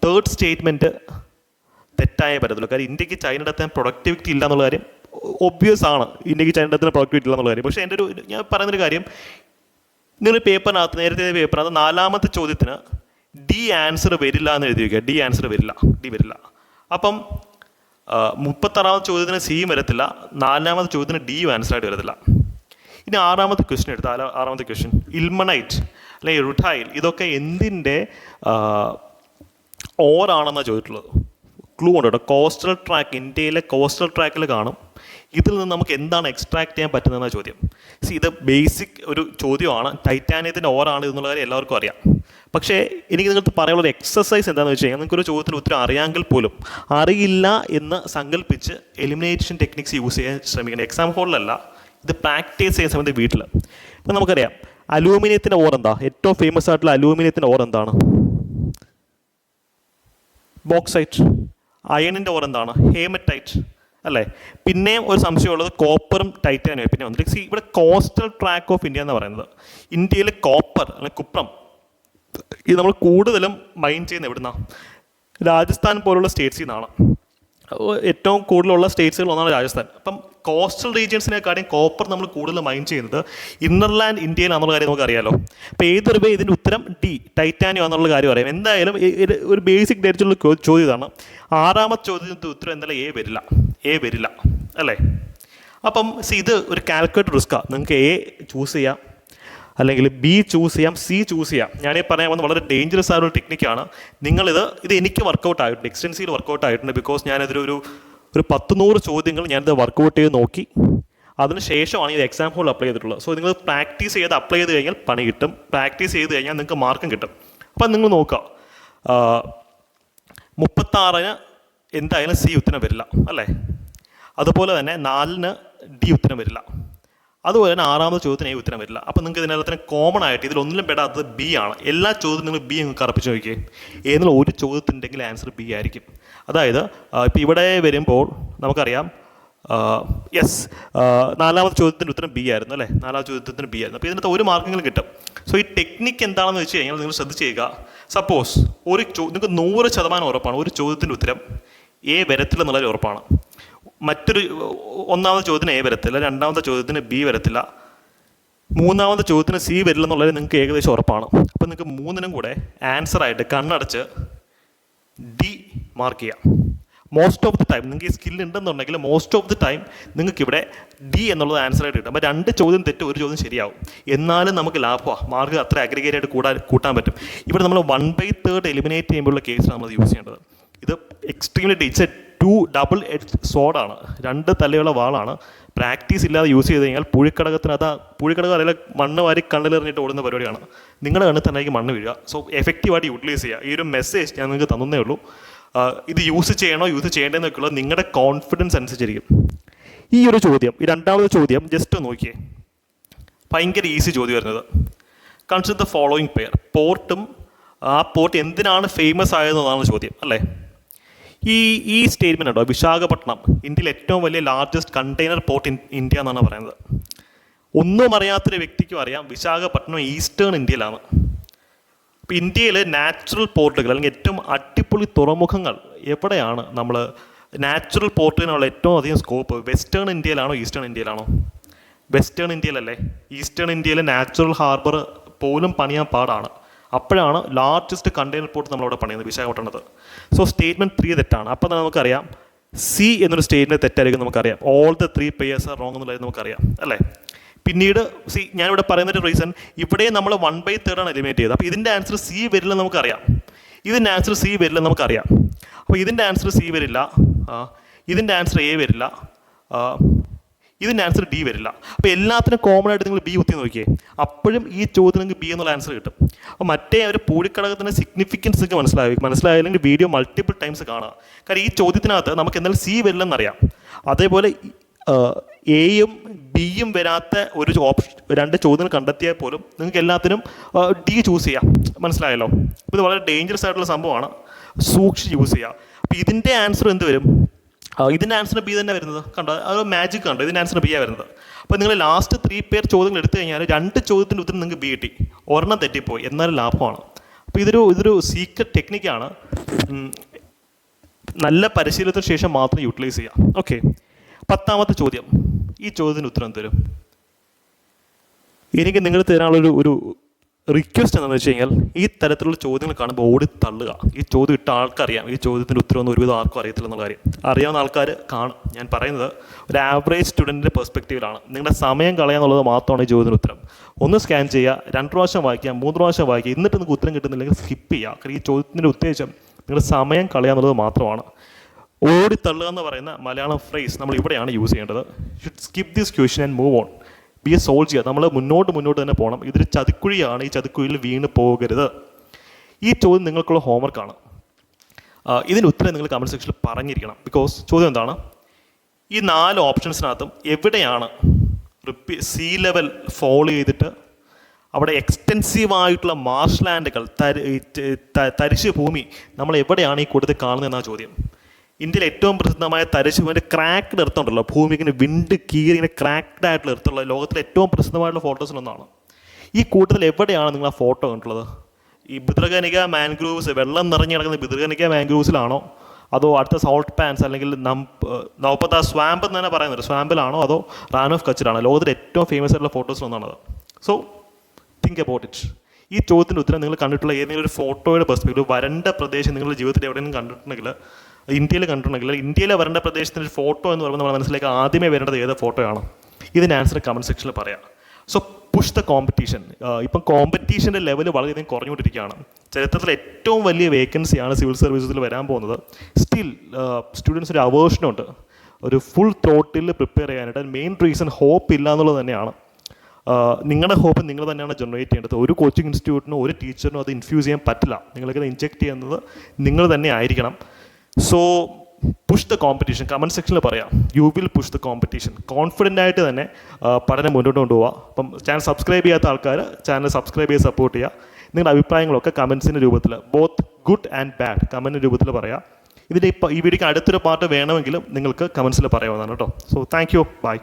തേർഡ് സ്റ്റേറ്റ്മെൻറ്റ് തെറ്റായേ പറ്റത്തുള്ളൂ. കാര്യം ഇന്ത്യക്ക് ചൈനയുടെ അത്ര പ്രൊഡക്ടിവിറ്റി ഇല്ല എന്നുള്ള കാര്യം ഒബ്വിയസ് ആണ്. ഇന്ത്യക്ക് ചൈനയുടെ അത്ര പ്രൊഡക്ടിവിറ്റി ഇല്ല എന്നുള്ള കാര്യം. പക്ഷേ എൻ്റെ ഞാൻ പറയുന്നൊരു കാര്യം, നിങ്ങൾ പേപ്പറിനകത്ത് നേരത്തെ പേപ്പറിനകത്ത് 4ാമത്തെ ചോദ്യത്തിന് ഡി ആൻസർ വരില്ല എന്ന് എഴുതി വയ്ക്കുക. ഡി ആൻസർ വരില്ല, ഡി വരില്ല. അപ്പം 36ാമത്തെ ചോദ്യത്തിന് സിയും വരത്തില്ല, 4ാമത്തെ ചോദ്യത്തിന് ഡിയും ആൻസറായിട്ട് വരത്തില്ല. ഇനി 6ാമത്തെ ക്വസ്റ്റ്യൻ എടുത്താൽ 6ാമത്തെ ക്വസ്റ്റ്യൻ ഇൽമണൈറ്റ് അല്ലെങ്കിൽ റുട്ടൈൽ ഇതൊക്കെ എന്തിൻ്റെ ഓറാണെന്നാണ് ചോദിച്ചിട്ടുള്ളത്. ക്ലൂ ഉണ്ട് കേട്ടോ. കോസ്റ്റൽ ട്രാക്ക്, ഇന്ത്യയിലെ കോസ്റ്റൽ ട്രാക്കിൽ കാണും. ഇതിൽ നിന്ന് നമുക്ക് എന്താണ് എക്സ്ട്രാക്ട് ചെയ്യാൻ പറ്റുന്നതെന്ന ചോദ്യം. ഇത് ബേസിക് ഒരു ചോദ്യമാണ്. ടൈറ്റാനിയത്തിൻ്റെ ഓറാണ് ഇതെന്നുള്ള കാര്യം എല്ലാവർക്കും അറിയാം. പക്ഷേ എനിക്ക് നിങ്ങൾക്ക് പറയാനുള്ള ഒരു എക്സസൈസ് എന്താണെന്ന് വെച്ച് കഴിഞ്ഞാൽ, നിങ്ങൾക്കൊരു ചോദ്യത്തിന് ഉത്തരം അറിയാമെങ്കിൽ പോലും അറിയില്ല എന്ന് സങ്കല്പിച്ച് എലിമിനേഷൻ ടെക്നിക്സ് യൂസ് ചെയ്യാൻ ശ്രമിക്കണം. എക്സാം ഹോളിലല്ല, ഇത് പ്രാക്ടീസ് ചെയ്യുന്ന സമയത്ത് വീട്ടിൽ. ഇപ്പം നമുക്കറിയാം അലൂമിനിയത്തിൻ്റെ ഓർ എന്താ? ഏറ്റവും ഫേമസ് ആയിട്ടുള്ള അലൂമിനിയത്തിൻ്റെ ഓർ എന്താണ്? ബോക്സൈറ്റ്. അയണിൻ്റെ ഓർ എന്താണ്? ഹേമറ്റൈറ്റ് അല്ലേ? പിന്നെയും ഒരു സംശയമുള്ളത് കോപ്പറും ടൈറ്റാനിയം. പിന്നെ വന്നിട്ട് ഇവിടെ കോസ്റ്റൽ ട്രാക്ക് ഓഫ് ഇന്ത്യ എന്ന് പറയുന്നത് ഇന്ത്യയിൽ കോപ്പർ അല്ലെങ്കിൽ കുപ്രം ഇത് നമ്മൾ കൂടുതലും മൈൻ ചെയ്യുന്നത് എവിടുന്നാണ്? രാജസ്ഥാൻ പോലുള്ള സ്റ്റേറ്റ്സിൽ നിന്നാണ്. ഏറ്റവും കൂടുതലുള്ള സ്റ്റേറ്റ്സുകൾ ഒന്നാണ് രാജസ്ഥാൻ. അപ്പം കോസ്റ്റൽ റീജിയൻസിനെക്കാളും കോപ്പർ നമ്മൾ കൂടുതൽ മൈൻ ചെയ്യുന്നത് ഇന്നർലാൻഡ് ഇന്ത്യയിലാണെന്നുള്ള കാര്യം നമുക്ക് അറിയാലോ. അപ്പോൾ ഏതൊരു ഇതിൻ്റെ ഉത്തരം ഡി ടൈറ്റാനിയം എന്നുള്ള കാര്യം അറിയാം. എന്തായാലും ഒരു ബേസിക് ഡേറ്റുള്ള ചോദ്യം ഇതാണ്. 6ാമത്തെ ചോദ്യത്തിൻ്റെ ഉത്തരം എന്തായാലും എ വരില്ല അല്ലേ? അപ്പം ഇത് ഒരു കാൽക്കുലേറ്റഡ് റിസ്ക്കാണ്. നിങ്ങൾക്ക് എ ചൂസ് ചെയ്യാം, അല്ലെങ്കിൽ ബി ചൂസ് ചെയ്യാം, സി ചൂസ് ചെയ്യാം. ഞാനീ പറയാൻ വന്ന വളരെ ഡേഞ്ചറസ് ആയ ഒരു ടെക്നിക്കാണ്. ഇത് എനിക്ക് വർക്കൗട്ട് ആയിട്ടുണ്ട്, എക്സ്റ്റൻസീവ് വർക്കൗട്ട് ആയിട്ടുണ്ട്. ബിക്കോസ് ഞാനതൊരു 100 ചോദ്യങ്ങൾ ഞാനിത് വർക്കൗട്ട് ചെയ്ത് നോക്കി. അതിന് ശേഷമാണ് ഇത് എക്സാം ഹോളിൽ അപ്ലൈ ചെയ്തിട്ടുള്ളത്. സോ നിങ്ങൾ പ്രാക്ടീസ് ചെയ്ത് അപ്ലൈ ചെയ്ത് കഴിഞ്ഞാൽ പണി കിട്ടും, പ്രാക്ടീസ് ചെയ്ത് കഴിഞ്ഞാൽ നിങ്ങൾക്ക് മാർക്കും കിട്ടും. അപ്പം നിങ്ങൾ നോക്കുക, 36-ന് എന്തായാലും സി ഉത്തരം വരില്ല അല്ലേ? അതുപോലെ തന്നെ 4-ന് ഡി ഉത്തരം വരില്ല. അതുപോലെ തന്നെ 6ാമത്തെ ചോദ്യത്തിന് എ ഉത്തരം വരില്ല. അപ്പോൾ നിങ്ങൾക്ക് ഇതിനകത്ത് കോമൺ ആയിട്ട് ഇതിലൊന്നിലും പെടാത്തത് ബി ആണ്. എല്ലാ ചോദ്യവും നിങ്ങൾ ബി അങ്ങ് കറപ്പിച്ച് നോക്കിയേ. ഏതെങ്കിലും ഒരു ചോദ്യത്തിൻ്റെങ്കിൽ ആൻസർ ബി ആയിരിക്കും. അതായത് ഇപ്പോൾ ഇവിടെ വരുമ്പോൾ നമുക്കറിയാം യെസ് 4ാമത്തെ ചോദ്യത്തിൻ്റെ ഉത്തരം ബി ആയിരുന്നു അല്ലേ? 4ാമത്തെ ചോദ്യത്തിന് ബി ആയിരുന്നു. അപ്പോൾ ഇതിനകത്ത് ഒരു മാർക്കെങ്കിലും കിട്ടും. സോ ഈ ടെക്നിക്ക് എന്താണെന്ന് വെച്ച് കഴിഞ്ഞാൽ നിങ്ങൾ ശ്രദ്ധിച്ച് ചെയ്യുക. സപ്പോസ് നിങ്ങൾക്ക് 100% ഉറപ്പാണ് ഒരു ചോദ്യത്തിൻ്റെ ഉത്തരം എ വരത്തില്ലെന്നുള്ളത് ഉറപ്പാണ്. ഒന്നാമത്തെ ചോദ്യത്തിന് എ വരത്തില്ല, 2ാമത്തെ ചോദ്യത്തിന് ബി വരത്തില്ല, 3ാമത്തെ ചോദ്യത്തിന് സി വരില്ല എന്നുള്ളത് നിങ്ങൾക്ക് ഏകദേശം ഉറപ്പാണ്. അപ്പോൾ നിങ്ങൾക്ക് 3-നും കൂടെ ആൻസറായിട്ട് കണ്ണടച്ച് ഡി മാർക്ക് ചെയ്യാം. മോസ്റ്റ് ഓഫ് ദി ടൈം നിങ്ങൾക്ക് ഈ സ്കിൽ ഉണ്ടെന്നുണ്ടെങ്കിൽ മോസ്റ്റ് ഓഫ് ദി ടൈം നിങ്ങൾക്ക് ഇവിടെ ഡി എന്നുള്ളത് ആൻസറായിട്ട് കിട്ടും. അപ്പോൾ 2 ചോദ്യം തെറ്റ്, 1 ചോദ്യം ശരിയാവും. എന്നാലും നമുക്ക് ലാഭമാണ്, മാർക്ക് അത്ര അഗ്രിഗേറ്റ് ആയിട്ട് കൂട്ടാൻ പറ്റും. ഇവിടെ നമ്മൾ 1/3 എലിമിനേറ്റ് ചെയ്യുമ്പോഴുള്ള കേസാണ് നമ്മൾ യൂസ് ചെയ്യേണ്ടത്. ഇത് extremely it's a 2 double edge സോഡാണ്, 2 തലയുള്ള വാളാണ്. പ്രാക്ടീസ് ഇല്ലാതെ യൂസ് ചെയ്ത് കഴിഞ്ഞാൽ പുഴിക്കടകം അല്ലെങ്കിൽ മണ്ണ് വാരി കണ്ണിലെറിഞ്ഞിട്ട് ഓടുന്ന പരിപാടിയാണ്. നിങ്ങളുടെ കണ്ണിൽ തന്നെ മണ്ണ് വീഴുക. സോ എഫക്റ്റീവായിട്ട് യൂട്ടിലൈസ് ചെയ്യുക. ഈ ഒരു മെസ്സേജ് ഞാൻ നിങ്ങൾക്ക് തന്നേ ഉള്ളൂ. ഇത് യൂസ് ചെയ്യണോ യൂസ് ചെയ്യേണ്ടതെന്നൊക്കെയുള്ളത് നിങ്ങളുടെ കോൺഫിഡൻസ് അനുസരിച്ചിരിക്കും. ഈ ഒരു ചോദ്യം, ഈ 2ാമത്തെ ചോദ്യം ജസ്റ്റ് നോക്കിയേ, ഭയങ്കര ഈസി ചോദ്യം വരുന്നത്. Consider the following pair. പോർട്ടും ആ പോർട്ട് എന്തിനാണ് ഫേമസ് ആയതെന്നാണ് ചോദ്യം അല്ലേ? ഈ സ്റ്റേറ്റ്മെൻ്റ് ഉണ്ടോ, വിശാഖപട്ടണം ഇന്ത്യയിലെ ഏറ്റവും വലിയ ലാർജസ്റ്റ് കണ്ടെയ്നർ പോർട്ട് ഇന്ത്യ എന്നാണ് പറയുന്നത്. ഒന്നും അറിയാത്തൊരു വ്യക്തിക്കും അറിയാം വിശാഖപട്ടണം ഈസ്റ്റേൺ ഇന്ത്യയിലാണ്. അപ്പോൾ ഇന്ത്യയിൽ നാച്ചുറൽ പോർട്ടുകൾ അല്ലെങ്കിൽ ഏറ്റവും അടിപൊളി തുറമുഖങ്ങൾ എവിടെയാണ്? നാച്ചുറൽ പോർട്ടിനുള്ള ഏറ്റവും അധികം സ്കോപ്പ് വെസ്റ്റേൺ ഇന്ത്യയിലാണോ ഈസ്റ്റേൺ ഇന്ത്യയിലാണോ? വെസ്റ്റേൺ ഇന്ത്യയിലല്ലേ, ഈസ്റ്റേൺ ഇന്ത്യയിലെ നാച്ചുറൽ ഹാർബർ പോലും പണിയാൻ പാടാണ്. അപ്പോഴാണ് ലാർജസ്റ്റ് കണ്ടെയ്നർ പോർട്ട് നമ്മളവിടെ പണിയുന്നത് വിശാഖപട്ടണത്ത്. സോ സ്റ്റേറ്റ്മെൻറ്റ് 3 തെറ്റാണ്. അപ്പോൾ തന്നെ നമുക്കറിയാം സി എന്നൊരു സ്റ്റേറ്റ്മെൻറ്റ് തെറ്റായിരിക്കും നമുക്കറിയാം. All the 3 payers are wrong എന്നുള്ളത് നമുക്കറിയാം അല്ലേ. പിന്നീട് ഞാനിവിടെ പറയുന്നൊരു റീസൺ, ഇവിടെ നമ്മൾ 1/3 എലിമിനേറ്റ് ചെയ്തത്. അപ്പോൾ ഇതിൻ്റെ ആൻസർ സി വരില്ലെന്ന് നമുക്കറിയാം. ഇതിൻ്റെ ആൻസർ സി വരില്ലെന്ന് നമുക്കറിയാം. അപ്പോൾ ഇതിൻ്റെ ആൻസർ സി വരില്ല, ഇതിൻ്റെ ആൻസർ എ വരില്ല, ഇതിൻ്റെ ആൻസർ ഡി വരില്ല. അപ്പോൾ എല്ലാത്തിനും കോമൺ ആയിട്ട് നിങ്ങൾ ബി കുത്തി നോക്കിയേ, അപ്പോഴും ഈ ചോദ്യത്തിന് നിങ്ങൾക്ക് ബി എന്നുള്ള ആൻസർ കിട്ടും. അപ്പോൾ മറ്റേ ഒരു പൂഴിക്കടകത്തിൻ്റെ സിഗ്നിഫിക്കൻസ് ഒക്കെ മനസ്സിലായില്ലെങ്കിൽ വീഡിയോ മൾട്ടിപ്പിൾ ടൈംസ് കാണുക. കാരണം ഈ ചോദ്യത്തിനകത്ത് നമുക്ക് എന്തായാലും സി വരില്ലെന്നറിയാം. അതേപോലെ എയും ബിയും വരാത്ത ഒരു രണ്ട് ചോദ്യങ്ങൾ കണ്ടെത്തിയാൽ പോലും നിങ്ങൾക്ക് എല്ലാത്തിനും ഡി ചൂസ് ചെയ്യാം. മനസ്സിലായല്ലോ. അപ്പോൾ ഇത് വളരെ ഡേഞ്ചറസ് ആയിട്ടുള്ള സംഭവമാണ്, സൂക്ഷിച്ച് യൂസ് ചെയ്യുക. അപ്പോൾ ഇതിൻ്റെ ആൻസർ എന്ത് വരും? ഇതിൻ്റെ ആൻസർ ബി തന്നെ വരുന്നത് കണ്ടോ, അത് മാജിക് കണ്ടോ, ഇതിൻ്റെ ആൻസർ ബി ആണ് വരുന്നത്. അപ്പോൾ നിങ്ങൾ ലാസ്റ്റ് 3 പേർ ചോദ്യങ്ങൾ എടുത്തു കഴിഞ്ഞാൽ 2 ചോദ്യത്തിൻ്റെ ഉത്തരം നിങ്ങൾക്ക് ബി കിട്ടി, ഒരെണ്ണം തെറ്റിപ്പോയി, എന്നാലും ലാഭമാണ്. അപ്പോൾ ഇതൊരു സീക്രട്ട് ടെക്നിക്കാണ്, നല്ല പരിശീലനത്തിന് ശേഷം മാത്രം യൂട്ടിലൈസ് ചെയ്യാം. ഓക്കെ, 10ാമത്തെ ചോദ്യം. ഈ ചോദ്യത്തിന് ഉത്തരം തരും. എനിക്ക് നിങ്ങൾ തരാനുള്ളൊരു റിക്വസ്റ്റ് എന്താണെന്ന് വെച്ച് കഴിഞ്ഞാൽ, ഈ തരത്തിലുള്ള ചോദ്യങ്ങൾ കാണുമ്പോൾ ഓടി തള്ളുക. ഈ ചോദ്യം ഇട്ട ആൾക്കറിയാം ഈ ചോദ്യത്തിൻ്റെ ഉത്തരവൊന്നും ഒരുവിധം ആർക്കും അറിയത്തില്ല എന്നുള്ള കാര്യം. അറിയാവുന്ന ആൾക്കാർ കാണും. ഞാൻ പറയുന്നത് ഒരു ആവറേജ് സ്റ്റുഡൻറ്റിൻ്റെ പെർസ്പെക്റ്റീവിലാണ്. നിങ്ങളുടെ സമയം കളയാന്നുള്ളത് മാത്രമാണ് ഈ ചോദ്യത്തിന് ഉത്തരം. ഒന്ന് സ്കാൻ ചെയ്യുക, 2 പ്രാവശ്യം വായിക്കുക, 3 പ്രാവശ്യം വായിക്കുക, എന്നിട്ട് നിങ്ങൾക്ക് ഉത്തരം കിട്ടുന്നില്ലെങ്കിൽ സ്കിപ്പ് ചെയ്യുക. കാരണം ഈ ചോദ്യത്തിൻ്റെ ഉദ്ദേശം നിങ്ങളുടെ സമയം കളയാന്നുള്ളത് മാത്രമാണ്. ഓടിത്തള്ളുക എന്ന് പറയുന്ന മലയാളം ഫ്രേസ് നമ്മൾ ഇവിടെയാണ് യൂസ് ചെയ്യേണ്ടത്. Should skip this question and move on. B A solve ചെയ്യുക. നമ്മൾ മുന്നോട്ട് തന്നെ പോകണം. ഇതൊരു ചതിക്കുഴിയാണ്, ഈ ചതിക്കുഴിയിൽ വീണ് പോകരുത്. ഈ ചോദ്യം നിങ്ങൾക്കുള്ള ഹോംവർക്കാണ്. ഇതിന് ഉത്തരം നിങ്ങൾ കമൻറ്റ് സെക്ഷനിൽ പറഞ്ഞിരിക്കണം. ബിക്കോസ് ചോദ്യം എന്താണ്, ഈ 4 ഓപ്ഷൻസിനകത്തും എവിടെയാണ് സീ ലെവൽ ഫോളോ ചെയ്തിട്ട് അവിടെ എക്സ്റ്റെൻസീവായിട്ടുള്ള മാർഷ് ലാൻഡുകൾ, തരിശ് ഭൂമി നമ്മൾ എവിടെയാണ് ഈ കൂട്ടത്തിൽ കാണുന്നതെന്നാണ് ചോദ്യം. ഇന്ത്യയിൽ ഏറ്റവും പ്രസിദ്ധമായ തരിശ് ഭൂമിൻ്റെ ക്രാക്ക്ഡ് എർത്ത് ഉണ്ടല്ലോ, ഭൂമി ഇങ്ങനെ വിണ്ട് കീറി ഇങ്ങനെ ക്രാക്ക്ഡ് ആയിട്ടുള്ള എർത്തുള്ള ലോകത്തിലെ ഏറ്റവും പ്രസിദ്ധമായിട്ടുള്ള ഫോട്ടോസിലൊന്നാണ്. ഈ കൂട്ടത്തിൽ എവിടെയാണ് നിങ്ങൾ ആ ഫോട്ടോ കണ്ടുള്ളത്? ഈ ബിദ്രകനിക മാൻഗ്രൂവ്സ്, വെള്ളം നിറഞ്ഞു കിടക്കുന്ന ബിദ്രകനിക മാൻഗ്രൂവ്സിലാണോ, അതോ അടുത്ത സോൾട്ട് പാൻസ് അല്ലെങ്കിൽ നൗപത സ്വാമ്പ് എന്ന് തന്നെ പറയുന്നത് സ്വാമ്പിലാണോ, അതോ റാൻ ഓഫ് കച്ചിലാണോ? ലോകത്തിലെ ഏറ്റവും ഫേമസ് ആയിട്ടുള്ള ഫോട്ടോസിലൊന്നാണത്. So think about it. ഈ ചോദ്യത്തിൻ്റെ ഉത്തരം നിങ്ങൾ കണ്ടിട്ടുള്ള ഏതെങ്കിലും ഒരു ഫോട്ടോയുടെ പെർസ്പെക്റ്റീവ്, വരണ്ട പ്രദേശം നിങ്ങളുടെ ജീവിതത്തിൽ എവിടെയെങ്കിലും കണ്ടിട്ടുണ്ടെങ്കിൽ, ഇന്ത്യയിലെ വരണ്ട പ്രദേശത്തിൻ്റെ ഒരു ഫോട്ടോ എന്ന് പറയുമ്പോൾ നമ്മുടെ മനസ്സിലേക്ക് ആദ്യമേ വരേണ്ടത് ഏത് ഫോട്ടോയാണ്? ഇതിന് ആൻസർ കമൻറ്റ് സെക്ഷനിൽ പറയാം. So push the competition. ഇപ്പം കോമ്പറ്റീഷൻ്റെ ലെവൽ വളരെയധികം കുറഞ്ഞുകൊണ്ടിരിക്കുകയാണ്. ചരിത്രത്തിൽ ഏറ്റവും വലിയ വേക്കൻസിയാണ് സിവിൽ സർവീസസിൽ വരാൻ പോകുന്നത്. സ്റ്റിൽ സ്റ്റുഡൻസ് ഒരു അവേർഷനുണ്ട് ഒരു ഫുൾ ത്രോട്ടിൽ പ്രിപ്പയർ ചെയ്യാനായിട്ട്. മെയിൻ റീസൺ ഹോപ്പ് ഇല്ല എന്നുള്ളത് തന്നെയാണ്. നിങ്ങളുടെ ഹോപ്പ് നിങ്ങൾ തന്നെയാണ് ജനറേറ്റ് ചെയ്യേണ്ടത്. ഒരു കോച്ചിങ് ഇൻസ്റ്റിറ്റ്യൂട്ടിനോ ഒരു ടീച്ചറിനോ അത് ഇൻഫ്യൂസ് ചെയ്യാൻ പറ്റില്ല. നിങ്ങൾക്കത് ഇൻജെക്റ്റ് ചെയ്യുന്നത് നിങ്ങൾ തന്നെ ആയിരിക്കണം. So push the competition. Comment സെക്ഷനിൽ പറയാം, you will push the competition. Confident ആയിട്ട് തന്നെ പഠനം മുന്നോട്ട് കൊണ്ടുപോകുക. അപ്പം ചാനൽ സബ്സ്ക്രൈബ് ചെയ്യാത്ത ആൾക്കാർ ചാനൽ സബ്സ്ക്രൈബ് ചെയ്ത് സപ്പോർട്ട് ചെയ്യുക. നിങ്ങളുടെ അഭിപ്രായങ്ങളൊക്കെ കമൻസിൻ്റെ രൂപത്തിൽ, ബോത്ത് ഗുഡ് ആൻഡ് ബാഡ്, കമൻറ്റിൻ്റെ രൂപത്തിൽ പറയാം. ഇതിൻ്റെ ഈ വീഡിയോക്ക് അടുത്തൊരു പാർട്ട് വേണമെങ്കിലും നിങ്ങൾക്ക് കമൻസിൽ പറയാവുന്നതാണ് കേട്ടോ. So thank you, by.